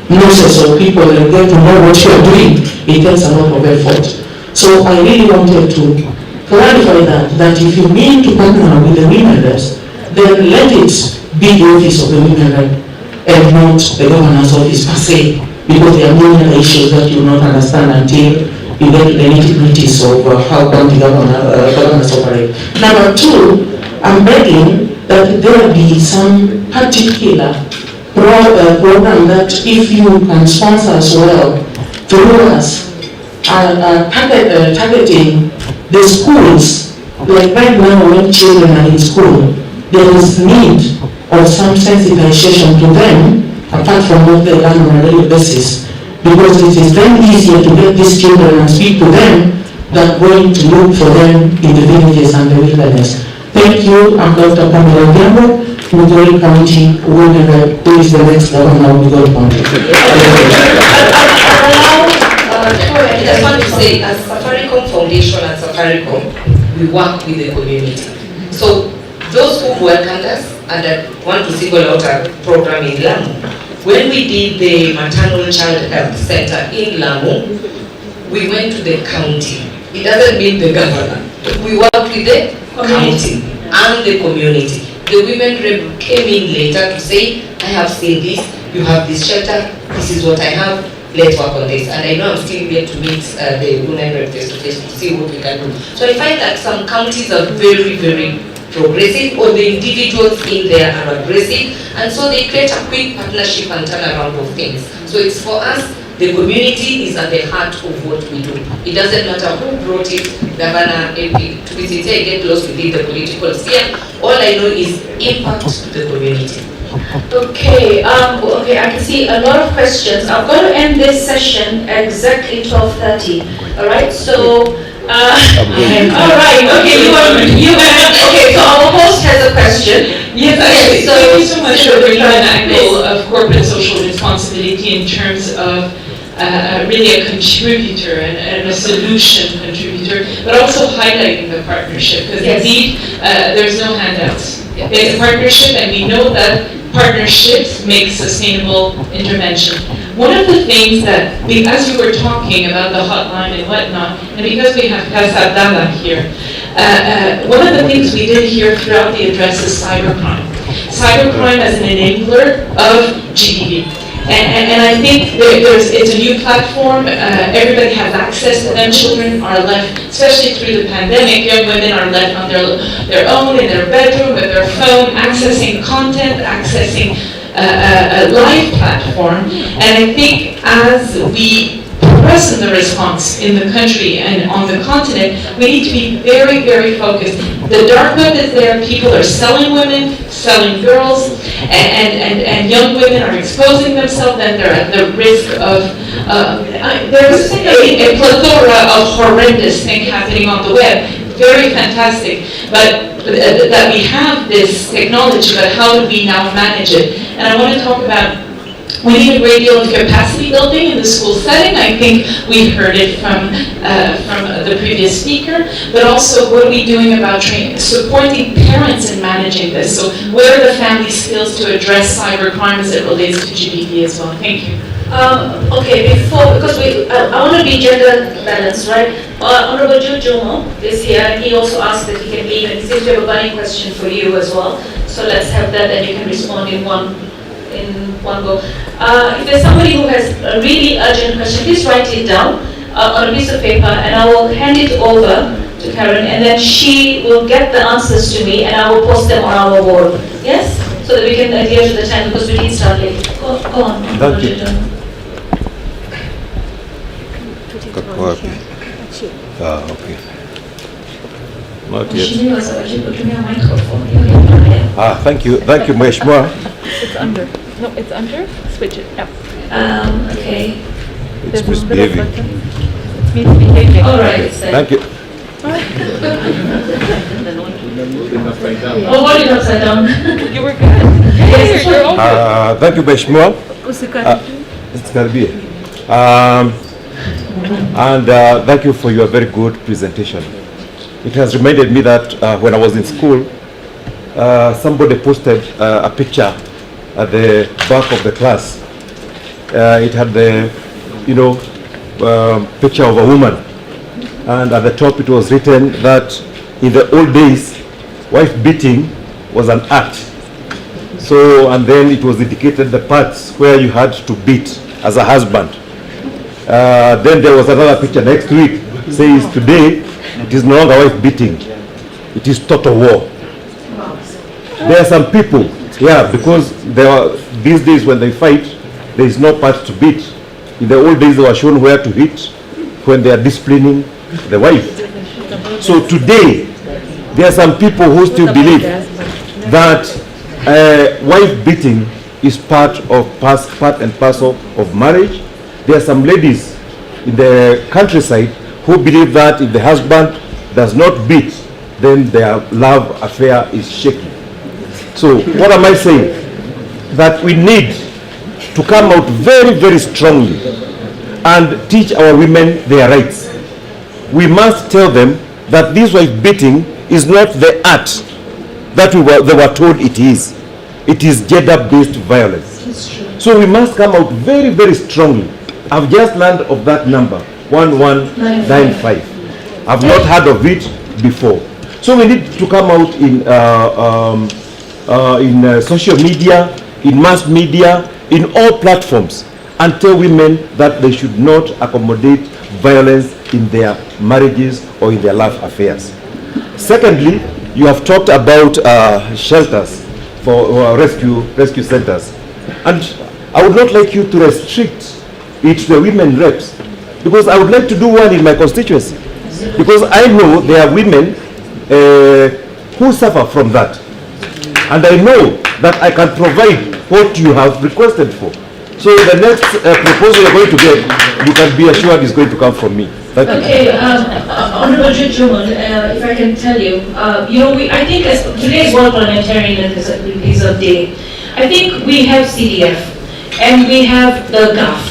noses of people and get to know what you're doing, it takes a lot of effort. So I really wanted to clarify that if you mean to partner with the women reps, then let it be the office of the women rep and not the governor's office per se, because there are many other issues that you will not understand until you get to the nitty-gritties of how county governors operate. Number two, I'm begging that there be some particular program that if you can sponsor as well through us, targeting the schools. Like right now when children are in school, there is need of some sensitization to them apart from what they learn on a daily basis, because it is then easier to get these children and speak to them than going to look for them in the villages and the wilderness. Thank you. I'm Dr. Pamela Gambo, Mugori County Women Rep, who is the next governor of Mugori County. I just want to say, as Safaricom Foundation and Safaricom, we work with the community. So those who welcomed us and want to single out a program in Lamu, when we did the maternal child health center in Lamu, we went to the county. It doesn't mean the governor. We worked with the county and the community. The women rep came in later to say, I have seen this, you have this shelter, this is what I have, let's work on this. And I know I'm still yet to meet the women rep face to face to see what we can do. So I find that some counties are very, very progressive, or the individuals in there are aggressive, and so they create a quick partnership and turnaround of things. So it's for us, the community is at the heart of what we do. It doesn't matter who brought it, governor, MP, to be sincere, I get lost within the political sphere. All I know is impact to the community. Okay, okay, I can see a lot of questions. I'm going to end this session at exactly 12:30. All right, so all right, okay, okay, so our host has a question. Yes, okay, so thank you so much for bringing an angle of corporate social responsibility in terms of really a contributor and a solution contributor, but also highlighting the partnership, because indeed there's no handouts. It's a partnership, and we know that partnerships make sustainable intervention. One of the things that, as you were talking about the hotline and whatnot, and because we have Casa Abdallah here, one of the things we did hear throughout the address is cybercrime. cybercrime as an enabler of GBV. And I think it's a new platform. Everybody has access to them. Children are left, especially through the pandemic, young women are left on their own in their bedroom with their phone, accessing content, accessing a live platform. And I think as we progress in the response in the country and on the continent, we need to be very, very focused. The dark web is there. People are selling women, selling girls, and young women are exposing themselves, and they're at the risk of, there's a plethora of horrendous things happening on the web. Very fantastic, but that we have this technology, but how do we now manage it? And I want to talk about, we need a great deal of capacity building in the school setting. I think we heard it from the previous speaker, but also what are we doing about supporting parents in managing this? So what are the family skills to address cybercrime as it relates to GBV as well? Thank you. Okay, because I want to be gender balanced, right? Honorable Jomo is here, and he also asked that he can leave, and he seems to have a burning question for you as well. So let's have that, and you can respond in one go. If there's somebody who has a really urgent question, please write it down on a piece of paper, and I will hand it over to Karen, and then she will get the answers to me, and I will post them on our wall. Yes? So that we can adhere to the time, because we did start late. Go on. Thank you. Okay. Not yet. Thank you, Mheshimiwa. It's under. No, it's under. Switch it. Yep. Okay. It's misbehaving. It's misbehaving. All right, it's there. Thank you. Oh, hold it upside down. You were good. Yes, you're over. Thank you, Mheshimiwa. It's Karibia. And thank you for your very good presentation. It has reminded me that when I was in school, somebody posted a picture at the back of the class. It had the, picture of a woman, and at the top it was written that in the old days, wife beating was an act. So, and then it was indicated the parts where you had to beat as a husband. Then there was another picture next to it, says today it is no longer wife beating, it is total war. There are some people, because these days when they fight, there is no part to beat. In the old days they were shown where to hit when they are disciplining the wife. So today, there are some people who still believe that wife beating is part and parcel of marriage. There are some ladies in the countryside who believe that if the husband does not beat, then their love affair is shaky. So what am I saying? That we need to come out very, very strongly and teach our women their rights. We must tell them that this wife beating is not the act that they were told it is. It is gender-based violence. So we must come out very, very strongly. I've just learned of that number, 1195. I've not heard of it before. So we need to come out in social media, in mass media, in all platforms, and tell women that they should not accommodate violence in their marriages or in their love affairs. Secondly, you have talked about shelters for rescue centers, and I would not like you to restrict it to the women reps, because I would like to do one in my constituency, because I know there are women who suffer from that, and I know that I can provide what you have requested for. So the next proposal you're going to get, you can be assured is going to come from me. Thank you. Okay, Honorable Judge, if I can tell you, I think as today's World Parliamentarian is a day. I think we have CDF and we have the GAF.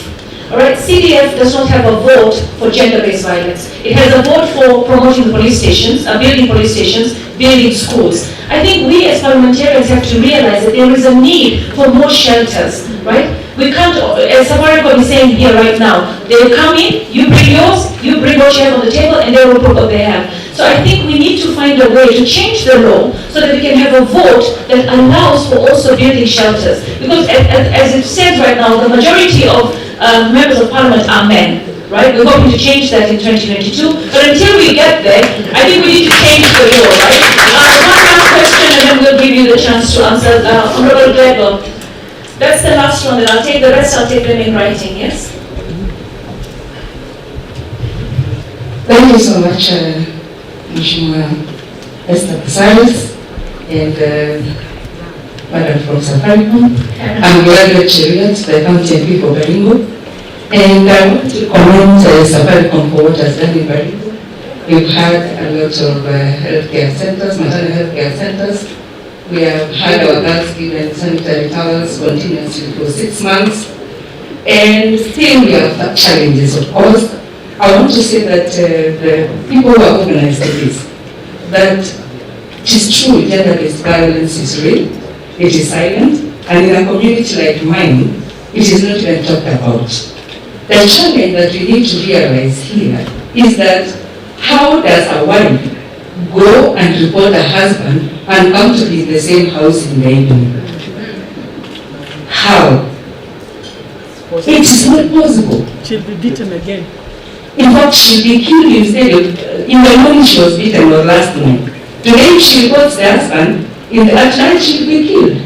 All right, CDF does not have a vote for gender-based violence. It has a vote for promoting the police stations, building police stations, building schools. I think we as parliamentarians have to realize that there is a need for more shelters, right? We can't, as Safaricom is saying here right now, they will come in, you bring yours, you bring what you have on the table, and they will put what they have. So I think we need to find a way to change the law so that we can have a vote that allows for also building shelters. Because as it says right now, the majority of members of parliament are men, right? We're hoping to change that in 2022. But until we get there, I think we need to change the law, right? One last question and then we'll give you the chance to answer. Honorable Gregor, that's the last one, and I'll take the rest, I'll take them in writing, yes? Thank you so much, Mheshimiwa Esther Pasaris and Madam from Safaricom. I'm Graduate Cheria, the County MP for Baringo. And I want to commend Safaricom for what has done in Baringo. We've had a lot of healthcare centers, maternal healthcare centers. We have had our girls given sanitary towels continuously for 6 months. And still we have challenges, of course. I want to say that the people who are organized this, that it is true gender-based violence is real, it is silent, and in a community like mine, it is not even talked about. The challenge that we need to realize here is that how does a wife go and report a husband and come to be in the same house in the evening? How? It is not possible. She'll be beaten again. In fact, she'll be killed instead of, in the morning she was beaten or last night. Today she reports the husband, at night she'll be killed.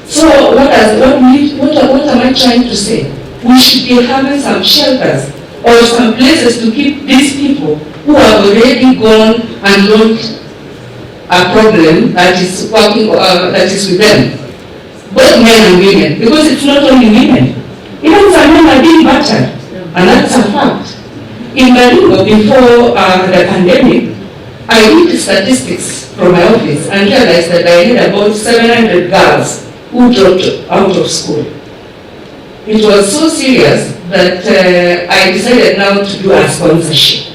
So what am I trying to say? We should be having some shelters or some places to keep these people who have already gone and launched a problem that is working, that is with them. Both men and women, because it's not only women. Even some men are being battered, and that's a fact. In Baringo, before the pandemic, I did statistics from my office and realized that I had about 700 girls who dropped out of school. It was so serious that I decided now to do a sponsorship.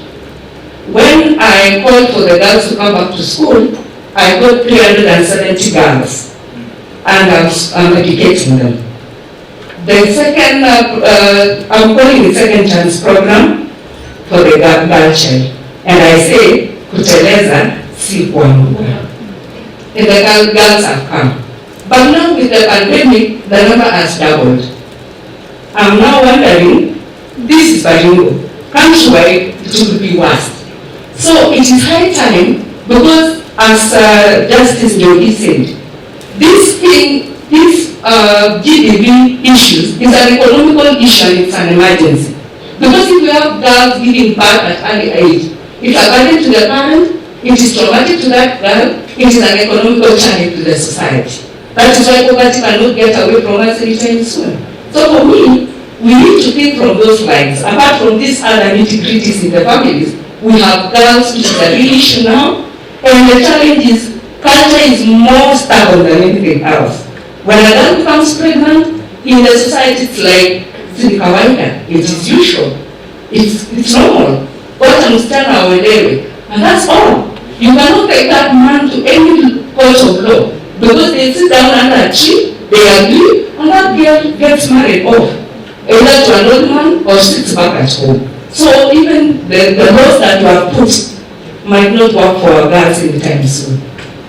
When I called for the girls to come back to school, I got 370 girls, and I'm educating them. The second, I'm calling it second chance program for the girl child. And I say, kuteleza si kuanguka. And the girls have come. But now with the pandemic, the number has doubled. I'm now wondering, this is Baringo. Countrywide, it will be worse. So it is high time, because as Justice Jogi said, this GBV issues is an economical issue and it's an emergency. Because if we have girls giving birth at early age, it's a burden to the parent, it is traumatic to that girl, it is an economical challenge to the society. That is why poverty cannot get away from us anytime soon. So for me, we need to think from those lines. Apart from these other nitty-gritties in the families, we have girls, which is a real issue now, and the challenge is culture is more stubborn than anything else. When a girl becomes pregnant, in the society it's like, it is usual, it's normal. What msichana aolewe, and that's all. You cannot take that man to any court of law, because they sit down under a tree, they agree, and that girl gets married off, either to an old man or sits back at home. So even the laws that you have put might not work for our girls anytime soon.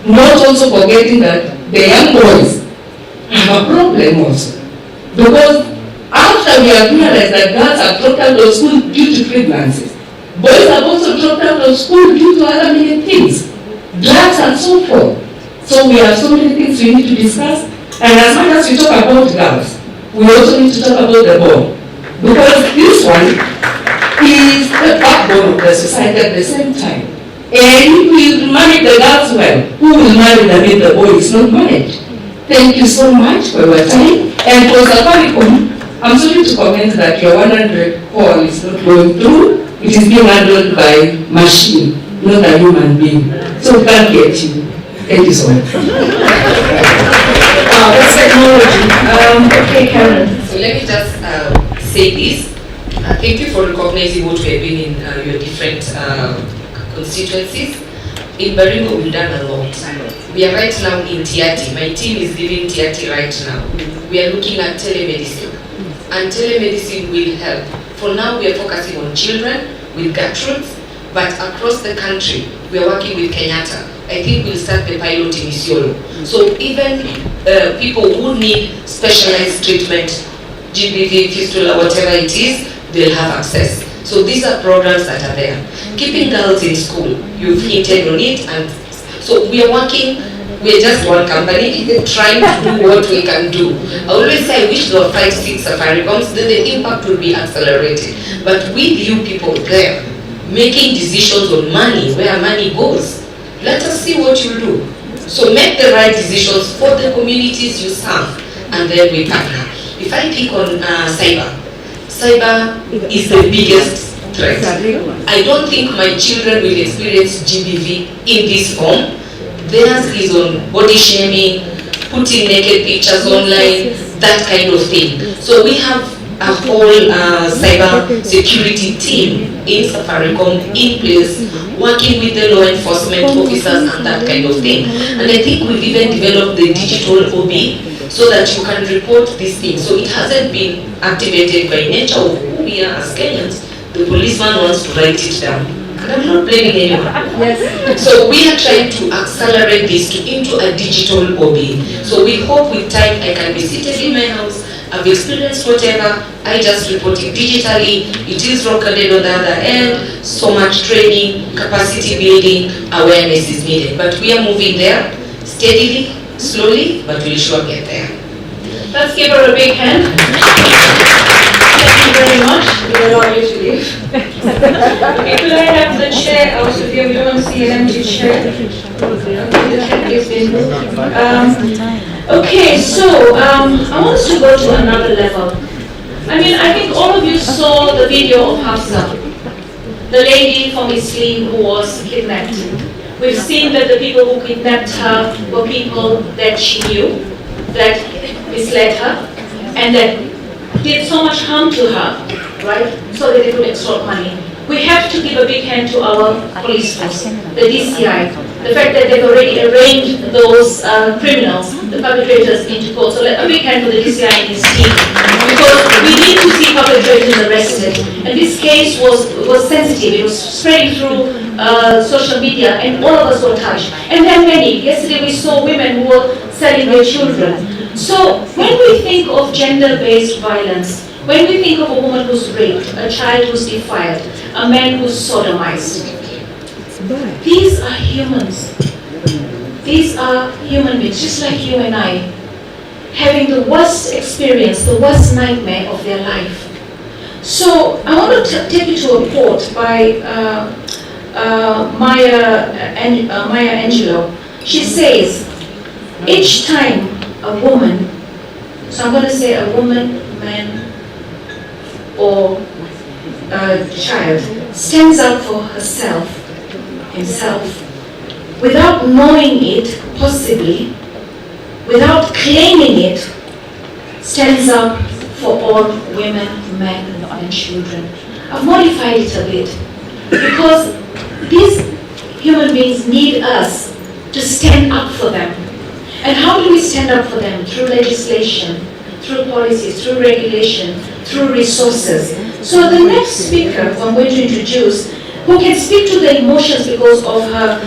Not also forgetting that the young boys have a problem also. Because after we have realized that girls have dropped out of school due to pregnancies, boys have also dropped out of school due to other many things, drugs and so forth. So we have so many things we need to discuss. And as much as we talk about girls, we also need to talk about the boy. Because this one is the backbone of the society at the same time. And if we marry the girls well, who will marry them if the boy is not married? Thank you so much for your time. And for Safaricom, I'm sorry to comment that your 100 call is not going through. It is being handled by machine, not a human being. So we can't get you. Thank you so much. That's technology. Okay, Karen. So let me just say this. Thank you for recognizing what we have been in your different constituencies. In Baringo, we've done a lot. We are right now in Tiati. My team is giving Tiati right now. We are looking at telemedicine. And telemedicine will help. For now, we are focusing on children with Gertrudes. but across the country, we are working with Kenyatta. I think we'll start the pilot in Isiolo. So even people who need specialized treatment, GBV, fistula, whatever it is, they'll have access. So these are programs that are there. Keeping girls in school, you've hinted on it, and so we are working. We're just one company trying to do what we can do. I always say I wish there were 5, 6 Safaricom's, then the impact would be accelerated. But with you people there, making decisions on money, where money goes, let us see what you do. So make the right decisions for the communities you serve, and then we partner. If I pick on cyber is the biggest threat. I don't think my children will experience GBV in this form. Theirs is on body shaming, putting naked pictures online, that kind of thing. So we have a whole cyber security team in Safaricom in place, working with the law enforcement officers and that kind of thing. And I think we've even developed the digital OB so that you can report these things. So it hasn't been activated by nature of who we are as Kenyans. The policeman wants to write it down. And I'm not blaming anyone. Yes. So we are trying to accelerate this into a digital OB. So we hope with time I can be seated in my house, I've experienced whatever, I just report it digitally, it is recorded on the other end, so much training, capacity building, awareness is needed. But we are moving there, steadily, slowly, but we'll sure get there. Let's give her a big hand. Thank you very much. We allow you to leave. Okay, could I have the chair out of here? We don't want to see an empty chair. Okay, the chair is in. Okay, so I want us to go to another level. I mean, I think all of you saw the video of Hafsa, the lady from Isli who was kidnapped. We've seen that the people who kidnapped her were people that she knew, that misled her, and that did so much harm to her, right, so that they could extort money. We have to give a big hand to our police force, the DCI, the fact that they've already arraigned those criminals, the perpetrators, into court. So a big hand for the DCI and his team, because we need to see perpetrators arrested. And this case was sensitive. It was spreading through social media, and all of us were touched. And then many. Yesterday we saw women who were selling their children. So when we think of gender-based violence, when we think of a woman who's raped, a child who's defiled, a man who's sodomized, these are humans. These are human beings, just like you and I, having the worst experience, the worst nightmare of their life. So I want to take you to a quote by Maya Angelou. She says, each time a woman, so I'm going to say a woman, man, or a child, stands up for herself, himself, without knowing it, possibly, without claiming it, stands up for all women, men, and children. I've modified it a bit, because these human beings need us to stand up for them. And how do we stand up for them? Through legislation, through policies, through regulation, through resources. So the next speaker who I'm going to introduce, who can speak to the emotions because of her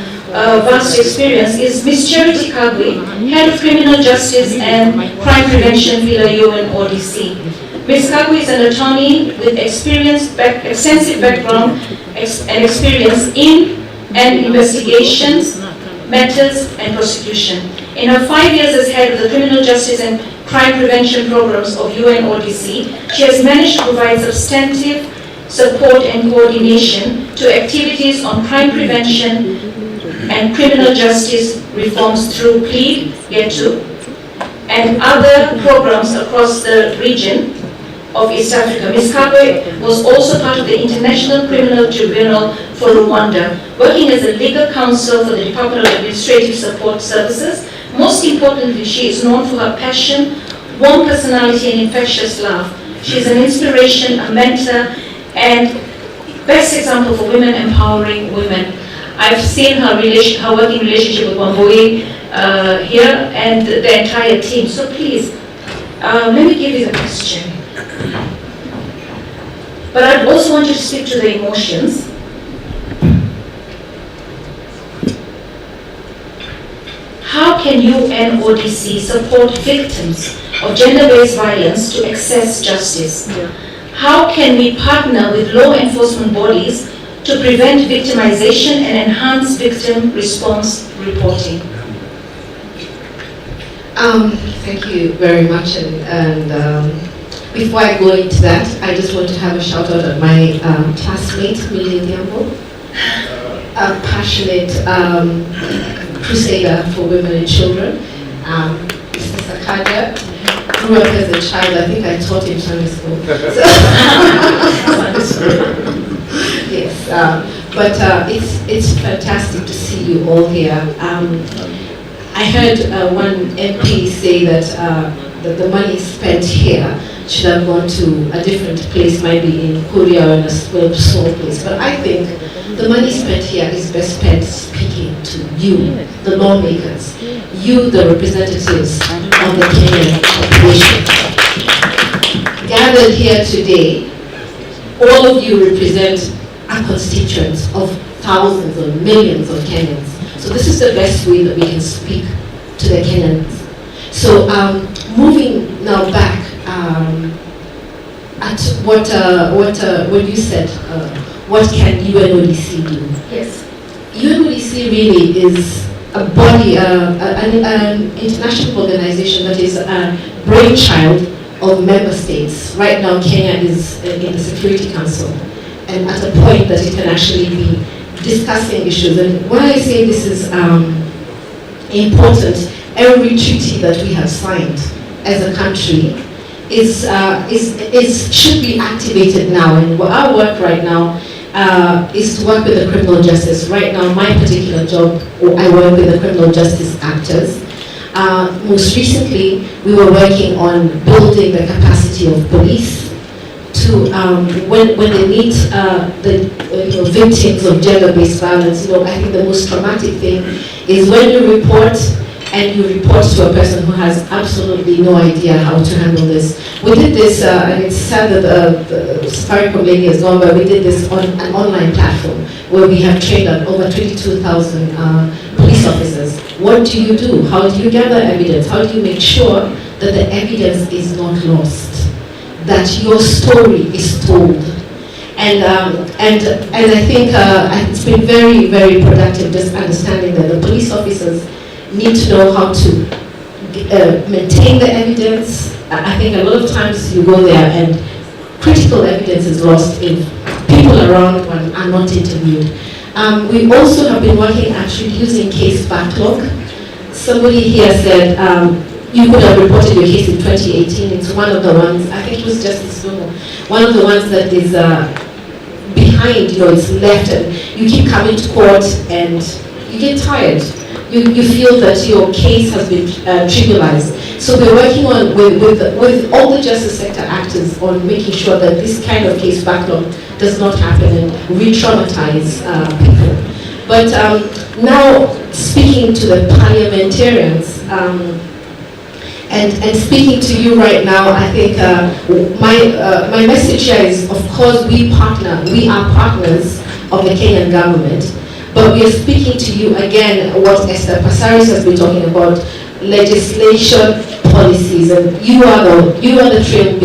vast experience, is Ms. Charity Kagwe, Head of Criminal Justice and Crime Prevention, UN ODC. Ms. Kagwe is an attorney with extensive background and experience in and investigations, matters, and prosecution. In her 5 years as head of the Criminal Justice and Crime Prevention Programs of UNODC, she has managed to provide substantive support and coordination to activities on crime prevention and criminal justice reforms through PLEAD, Get To, and other programs across the region of East Africa. Ms. Kagwe was also part of the International Criminal Tribunal for Rwanda, working as a legal counsel for the Department of Administrative Support Services. Most importantly, she is known for her passion, warm personality, and infectious laugh. She is an inspiration, a mentor, and best example for women empowering women. I've seen her working relationship with Wambui here and the entire team. So please, let me give you the question. But I also want you to speak to the emotions. can UNODC support victims of gender-based violence to access justice? How can we partner with law enforcement bodies to prevent victimization and enhance victim response reporting? Thank you very much. And before I go into that, I just want to have a shout out at my classmate, Millie Diambo, a passionate crusader for women and children. Mr. Sakaja grew up as a child. I think I taught him Sunday school. Yes, but it's fantastic to see you all here. I heard one MP say that the money spent here should have gone to a different place, maybe in Korea or in a small place. But I think the money spent here is best spent speaking to you, the lawmakers, you, the representatives of the Kenyan population. Gathered here today, all of you represent a constituent of thousands or millions of Kenyans. So this is the best way that we can speak to the Kenyans. So moving now back at what you said, what can UNODC do? Yes. UNODC really is a body, an international organization that is a brainchild of member states. Right now Kenya is in the Security Council, and at a point that it can actually be discussing issues. And when I say this is important, every treaty that we have signed as a country should be activated now. And our work right now is to work with the criminal justice. Right now, my particular job, I work with the criminal justice actors. Most recently, we were working on building the capacity of police to, when they meet the victims of gender-based violence. I think the most traumatic thing is when you report, and you report to a person who has absolutely no idea how to handle this. We did this, and it's sad that the Safaricom lady has gone, but we did this on an online platform where we have trained over 22,000 police officers. What do you do? How do you gather evidence? How do you make sure that the evidence is not lost? That your story is told? And I think it's been very, very productive just understanding that the police officers need to know how to maintain the evidence. I think a lot of times you go there and critical evidence is lost if people around are not interviewed. We also have been working at reducing case backlog. Somebody here said you could have reported your case in 2018. It's one of the ones, I think it was Justice Lungu, one of the ones that is behind, it's left, and you keep coming to court and you get tired. You feel that your case has been trivialized. So we're working on with all the justice sector actors on making sure that this kind of case backlog does not happen and re-traumatize people. But now speaking to the parliamentarians and speaking to you right now, I think my message here is, of course, we are partners of the Kenyan government. But we are speaking to you again, what Esther Passaris has been talking about, legislation, policies, and you are the trail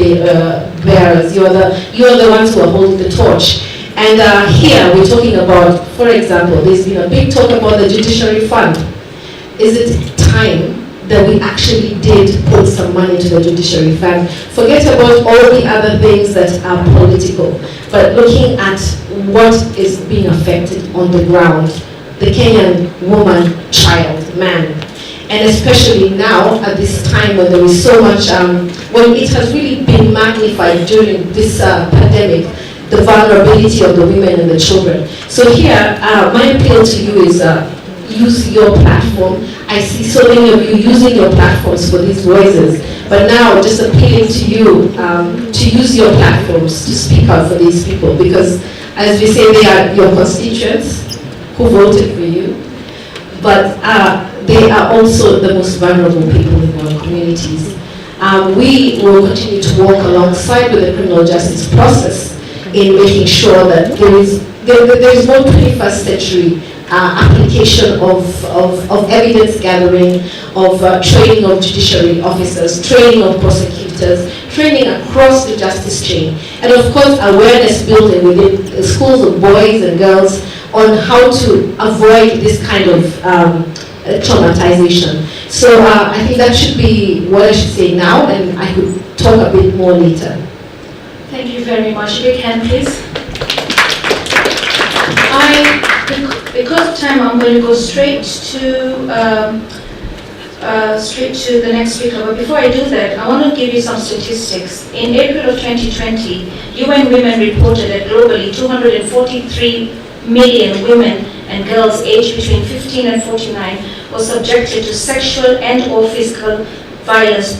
bearers. You are the ones who are holding the torch. And here we're talking about, for example, there's been a big talk about the judiciary fund. Is it time that we actually did put some money into the judiciary fund? Forget about all the other things that are political, but looking at what is being affected on the ground, the Kenyan woman, child, man, and especially now at this time when there is so much, when it has really been magnified during this pandemic, the vulnerability of the women and the children. So here, my appeal to you is use your platform. I see so many of you using your platforms for these voices, but now just appealing to you to use your platforms to speak out for these people, because as we say, they are your constituents who voted for you, but they are also the most vulnerable people in our communities. We will continue to work alongside with the criminal justice process in making sure that there is more 21st century application of evidence gathering, of training of judiciary officers, training of prosecutors, training across the justice chain, and of course awareness building within schools of boys and girls on how to avoid this kind of traumatization. So I think that should be what I should say now, and I could talk a bit more later. Thank you very much. Big hand, please. Because of time, I'm going to go straight to the next speaker. But before I do that, I want to give you some statistics. In April of 2020, UN Women reported that globally 243 million women and girls aged between 15 and 49 were subjected to sexual and or physical violence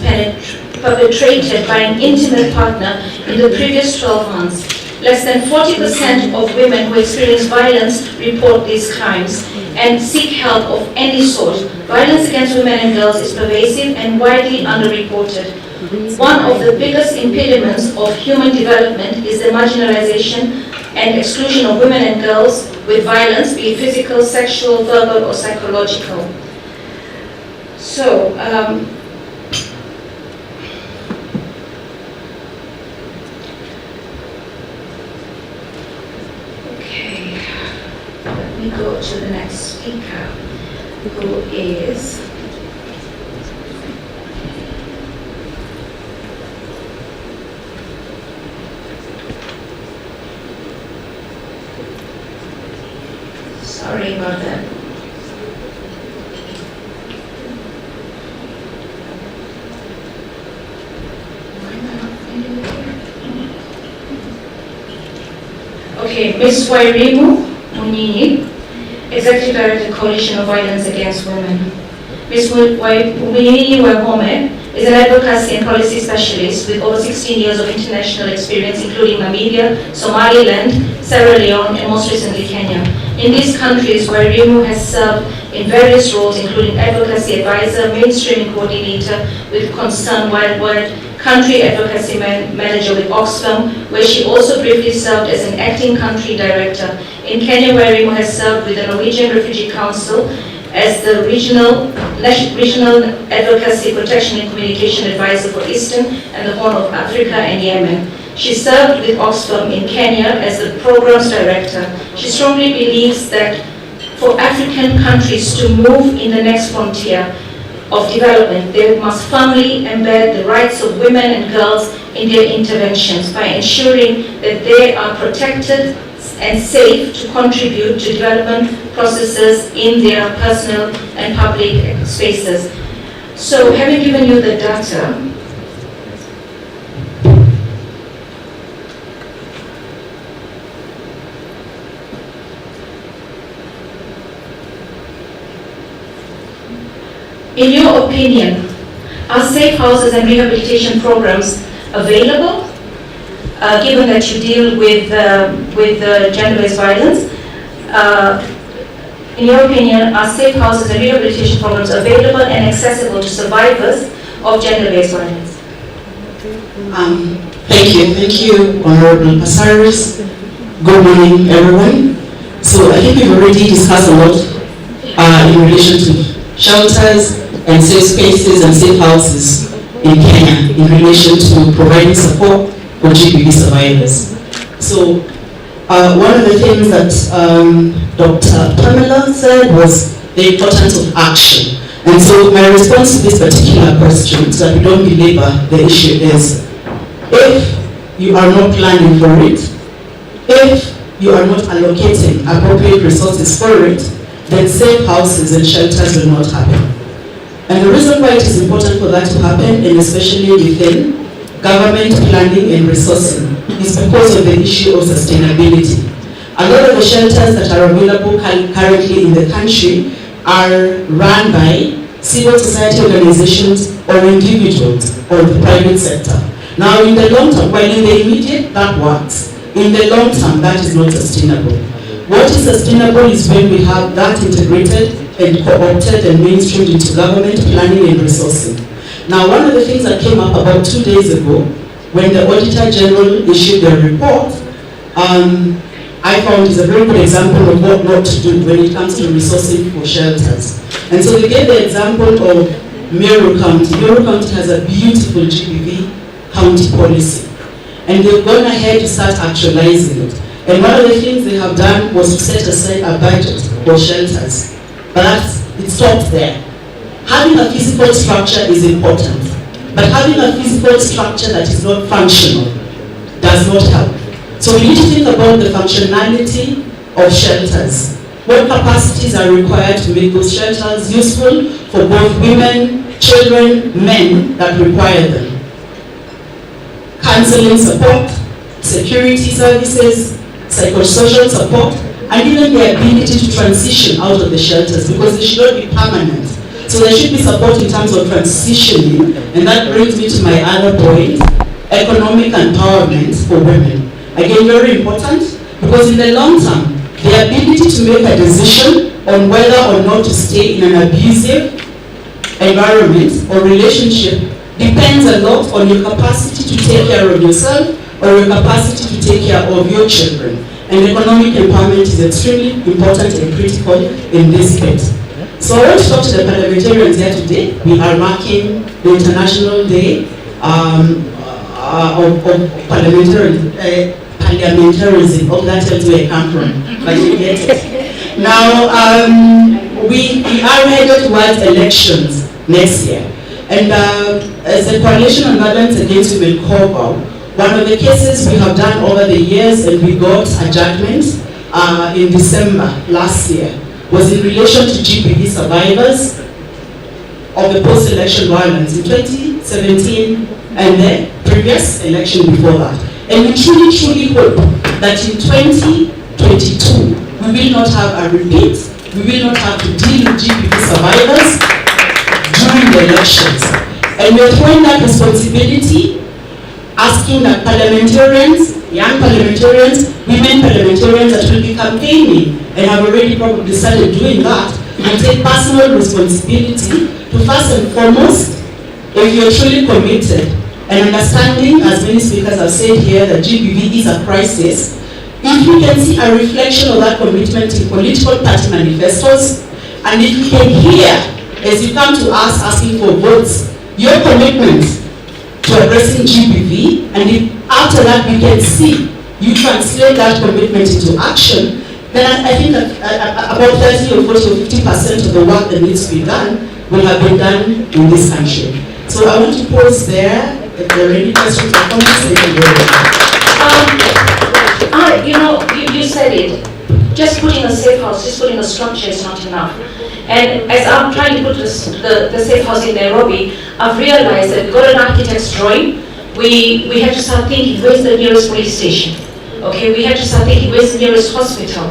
perpetrated by an intimate partner in the previous 12 months. Less than 40% of women who experience violence report these crimes and seek help of any sort. Violence against women and girls is pervasive and widely underreported. One of the biggest impediments of human development is the marginalization and exclusion of women and girls with violence, be it physical, sexual, verbal, or psychological. So, let me go to the next speaker, who is sorry about that. Okay, Ms. Wairimu Munyinyi, Executive Director, Coalition of Violence Against Women. Ms. Munyinyi Wahome is an advocacy and policy specialist with over 16 years of international experience, including Namibia, Somaliland, Sierra Leone, and most recently Kenya. In these countries, Wairimu has served in various roles, including advocacy advisor, mainstreaming coordinator with Concern Worldwide, country advocacy manager with Oxfam, where she also briefly served as an acting country director. In Kenya, Wairimu has served with the Norwegian Refugee Council as the regional advocacy, protection and communication advisor for Eastern and the Horn of Africa and Yemen. She served with Oxfam in Kenya as the programs director. She strongly believes that for African countries to move in the next frontier of development, they must firmly embed the rights of women and girls in their interventions by ensuring that they are protected and safe to contribute to development processes in their personal and public spaces. So, having given you the data, in your opinion, are safe houses and rehabilitation programs available, given that you deal with gender-based violence? In your opinion, are safe houses and rehabilitation programs available and accessible to survivors of gender-based violence? Thank you, Honorable Passaris. Good morning, everyone. So I think we've already discussed a lot in relation to shelters and safe spaces and safe houses in Kenya in relation to providing support for GBV survivors. So one of the things that Dr. Pamela said was the importance of action. And so my response to this particular question, so that we don't belabor the issue, is if you are not planning for it, if you are not allocating appropriate resources for it, then safe houses and shelters will not happen. And the reason why it is important for that to happen, and especially within government planning and resourcing, is because of the issue of sustainability. A lot of the shelters that are available currently in the country are run by civil society organizations or individuals or the private sector. Now in the long term, while in the immediate that works, in the long term that is not sustainable. What is sustainable is when we have that integrated and co-opted and mainstreamed into government planning and resourcing. Now, one of the things that came up about 2 days ago, when the Auditor General issued their report, I found is a very good example of what not to do when it comes to resourcing for shelters. And so they gave the example of Meru County. Meru County has a beautiful GBV county policy. And they've gone ahead to start actualizing it. And one of the things they have done was to set aside a budget for shelters. But it stopped there. Having a physical structure is important. But having a physical structure that is not functional does not help. So we need to think about the functionality of shelters. What capacities are required to make those shelters useful for both women, children, men that require them. Counseling support, security services, psychosocial support, and even the ability to transition out of the shelters, because they should not be permanent. So there should be support in terms of transitioning, and that brings me to my other point, economic empowerment for women. Again, very important, because in the long term, the ability to make a decision on whether or not to stay in an abusive environment or relationship depends a lot on your capacity to take care of yourself or your capacity to take care of your children. And economic empowerment is extremely important and critical in this case. So I want to talk to the parliamentarians here today. We are marking the International Day of Parliamentarism. Oh, that tells where I come from, but you get it. Now, we are headed towards elections next year. And as a Coalition on Violence Against Women COVAW, one of the cases we have done over the years, and we got a judgment in December last year, was in relation to GBV survivors of the post-election violence in 2017 and the previous election before that. And we truly hope that in 2022, we will not have a repeat, we will not have to deal with GBV survivors during the elections. And we are throwing that responsibility, asking that parliamentarians, young parliamentarians, women parliamentarians that will be campaigning and have already probably started doing that, and take personal responsibility to first and foremost, if you're truly committed and understanding, as many speakers have said here, that GBV is a crisis, if we can see a reflection of that commitment in political party manifestos, and if we can hear, as you come to us asking for votes, your commitment to addressing GBV, and if after that we can see you translate that commitment into action, then I think that about 30 or 40 or 50% of the work that needs to be done will have been done in this country. So I want to pause there. If there are any questions or comments, we can go ahead. You said it. Just putting a safe house, just putting a structure is not enough. And as I'm trying to put the safe house in Nairobi, I've realized that we got an architect's drawing. We had to start thinking, where's the nearest police station? Okay, we had to start thinking, where's the nearest hospital?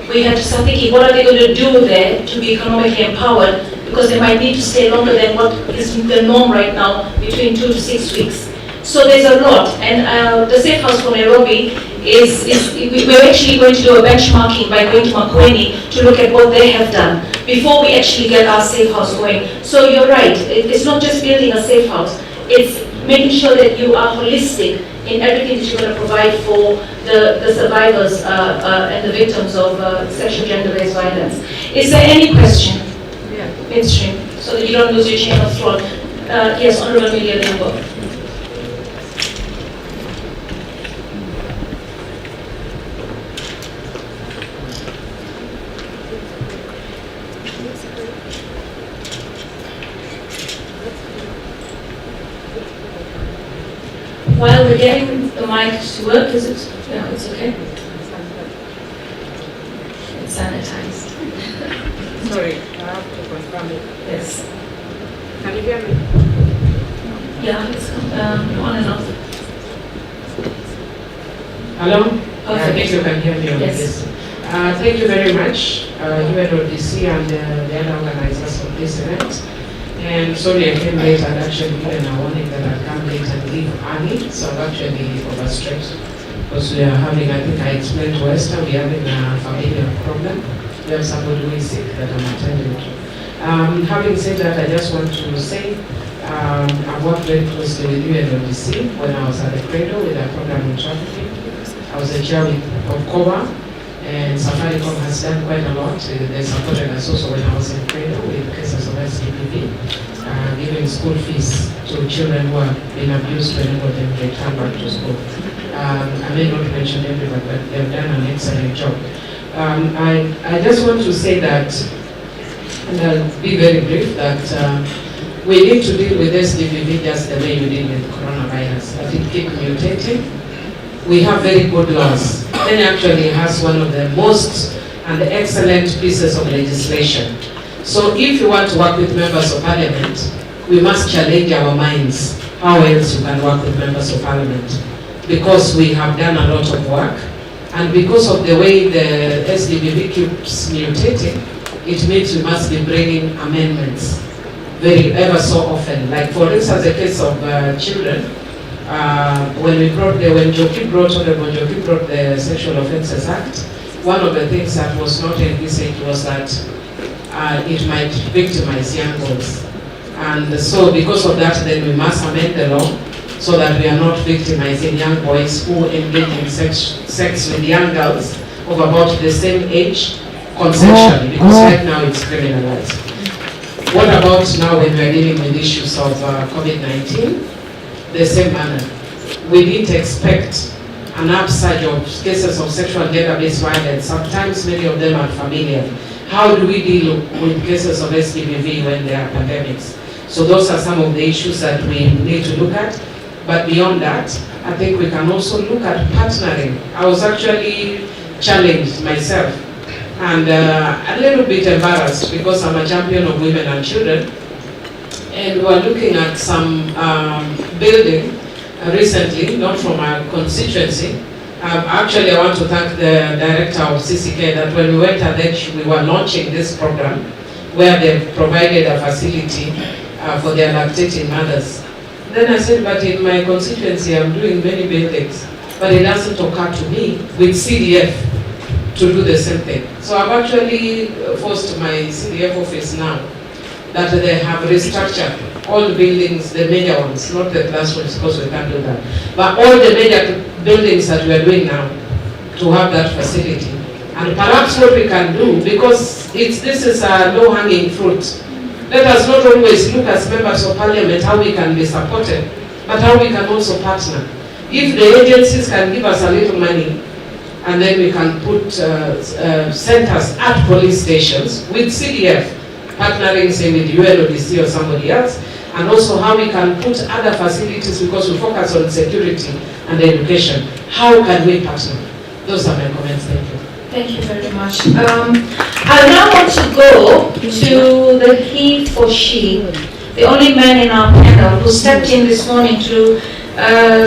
We had to start thinking, what are they going to do there to be economically empowered? Because they might need to stay longer than what is the norm right now, between 2 to 6 weeks. So there's a lot, and the Safe House for Nairobi we're actually going to do a benchmarking by going to Makueni to look at what they have done before we actually get our Safe House going. So you're right, it's not just building a Safe House, it's making sure that you are holistic in everything that you're going to provide for the survivors and the victims of sexual gender-based violence. Is there any question? Midstream, so that you don't lose your chain of thought. Yes, Honorable Amelia Limbo. While we're getting the mic to work, is it? No, it's okay. It's sanitized. Sorry, I have to confirm it. Yes. Can you hear me? Yeah, it's on and off. Hello? Oh, I think you can hear me on yes. this. Thank you very much, UNODC and the other organizers of this event. And sorry I came late, I'd actually given a warning that I'd come late and leave early, so I've actually overstretched. Because we are having, I think I explained to Esther, we're having a familial problem. We have somebody who is sick that I'm attending to. Having said that, I just want to say I've worked very closely with UNODC when I was at the Cradle with our program on trafficking. I was the chair of COVA, And Safaricom has done quite a lot. They supported us also when I was in Credo with cases of SDPV, giving school fees to children who have been abused whenever they return back to school. I may not mention everyone, but they've done an excellent job. I just want to say that, and I'll be very brief, that we need to deal with SDPV just the way you did with coronavirus. That it keeps mutating. We have very good laws. Kenya actually has one of the most and excellent pieces of legislation. So if you want to work with members of parliament, we must challenge our minds how else you can work with members of parliament. Because we have done a lot of work, and because of the way the SDPV keeps mutating, it means we must be bringing amendments ever so often. Like for instance, the case of children, when Honorable Joki brought the Sexual Offences Act, one of the things that was not envisaged was that it might victimize young boys. And so because of that, then we must amend the law so that we are not victimizing young boys who engage in sex with young girls of about the same age consensually, because right now it's criminalized. What about now when we are dealing with issues of COVID-19? The same manner. We didn't expect an upsurge of cases of sexual gender-based violence. Sometimes many of them are familiar. How do we deal with cases of SDPV when there are pandemics? So those are some of the issues that we need to look at. But beyond that, I think we can also look at partnering. I was actually challenged myself and a little bit embarrassed because I'm a champion of women and children. And we were looking at some building recently, not from our constituency. Actually, I want to thank the director of CCK that when we went at that, we were launching this program where they provided a facility for their lactating mothers. Then I said, but in my constituency, I'm doing many buildings, but it doesn't occur to me with CDF to do the same thing. So I've actually forced my CDF office now that they have restructured all the buildings, the major ones, not the classrooms, because we can't do that, but all the major buildings that we are doing now to have that facility. And perhaps what we can do, because this is a low-hanging fruit, let us not always look as members of parliament how we can be supported, but how we can also partner. If the agencies can give us a little money, and then we can put centers at police stations with CDF, partnering, say, with UNODC or somebody else, and also how we can put other facilities because we focus on security and education. How can we partner? Those are my comments. Thank you. Thank you very much. I now want to go to the he or she, the only man in our panel who stepped in this morning to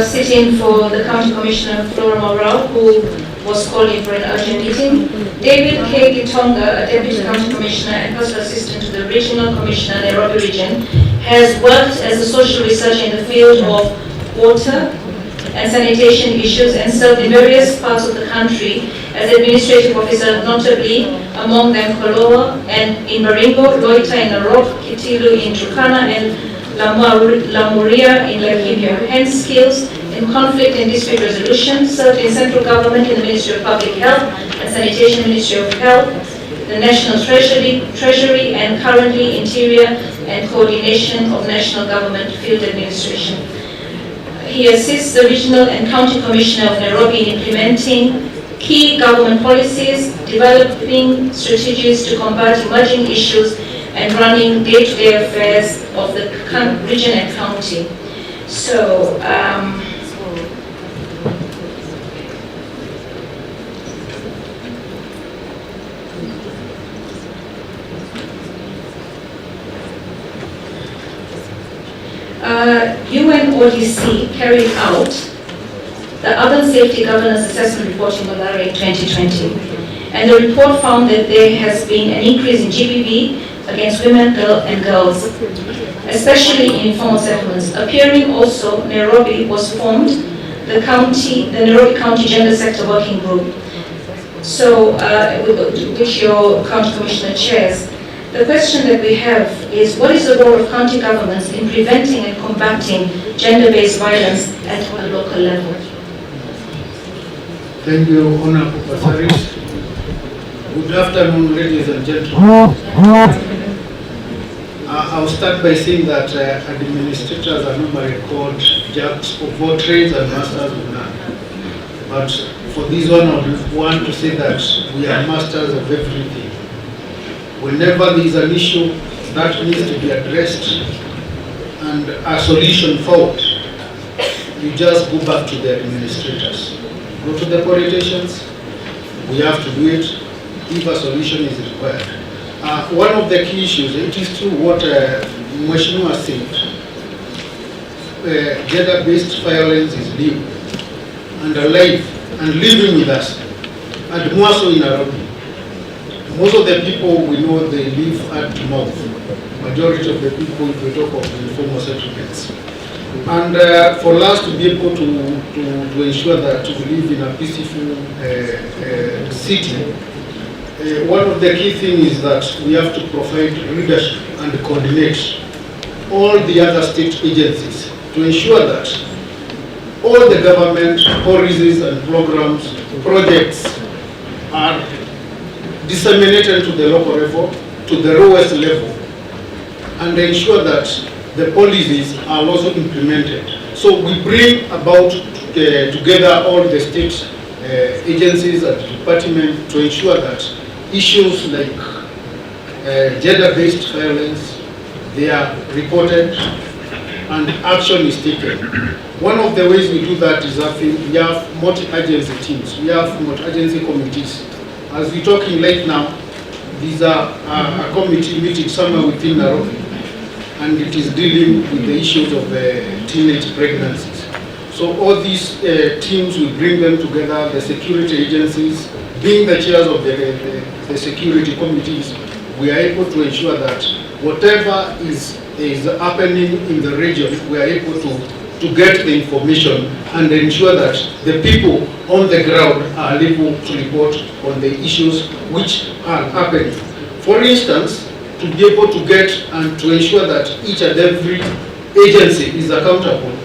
sit in for the County Commissioner, Flora Morale, who was calling for an urgent meeting. David K. Gitonga, a Deputy County Commissioner and Personal Assistant to the Regional Commissioner, Nairobi Region, has worked as a social researcher in the field of water and sanitation issues and served in various parts of the country as administrative officer, notably among them Koloa and in Baringo, Loita in Narok, Kitilu in Turkana, and Lamuria in Laikipia. Hence skills in conflict and dispute resolution, served in central government in the Ministry of Public Health and Sanitation, Ministry of Health, the National Treasury, and currently Interior and Coordination of National Government Field Administration. He assists the Regional and County Commissioner of Nairobi in implementing key government policies, developing strategies to combat emerging issues, and running day-to-day affairs of the region and county. So, UNODC carried out the Urban Safety Governance Assessment Report in Malaria in 2020. And the report found that there has been an increase in GBV against women and girls, especially in informal settlements. Appearing also, Nairobi was formed, the Nairobi County Gender Sector Working Group, so which your County Commissioner chairs. The question that we have is, what is the role of county governments in preventing and combating gender-based violence at a local level? Thank you, Honorable Pasaris. Good afternoon, ladies and gentlemen. I'll start by saying that administrators are normally called jacks of all trades and masters of none. But for this one, I would want to say that we are masters of everything. Whenever there is an issue that needs to be addressed and a solution found, you just go back to the administrators. Go to the politicians, we have to do it if a solution is required. One of the key issues, it is true what Mheshimiwa said, gender-based violence is real and alive and living with us, and more so in Nairobi. Most of the people we know, they live hand to mouth. Majority of the people, if we talk of informal settlements. And for us to be able to ensure that we live in a peaceful city, one of the key things is that we have to provide leadership and coordinate all the other state agencies to ensure that all the government policies and programs, projects are disseminated to the local level, to the lowest level, and ensure that the policies are also implemented. So we bring about together all the state agencies and departments to ensure that issues like gender-based violence, they are reported and action is taken. One of the ways we do that is that we have multi-agency teams, we have multi-agency committees. As we're talking right now, these are a committee meeting somewhere within Nairobi, and it is dealing with the issues of teenage pregnancies. So all these teams, we bring them together, the security agencies, being the chairs of the security committees, we are able to ensure that whatever is happening in the region, we are able to get the information and ensure that the people on the ground are able to report on the issues which are happening. For instance, to be able to get and to ensure that each and every agency is accountable.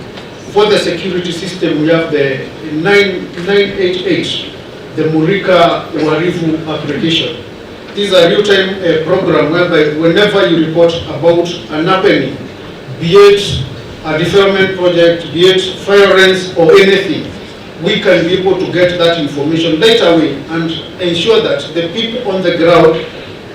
For the security system, we have the 988, the Murika Warifu application. This is a real-time program whereby whenever you report about an happening, be it a development project, be it violence or anything, we can be able to get that information right away and ensure that the people on the ground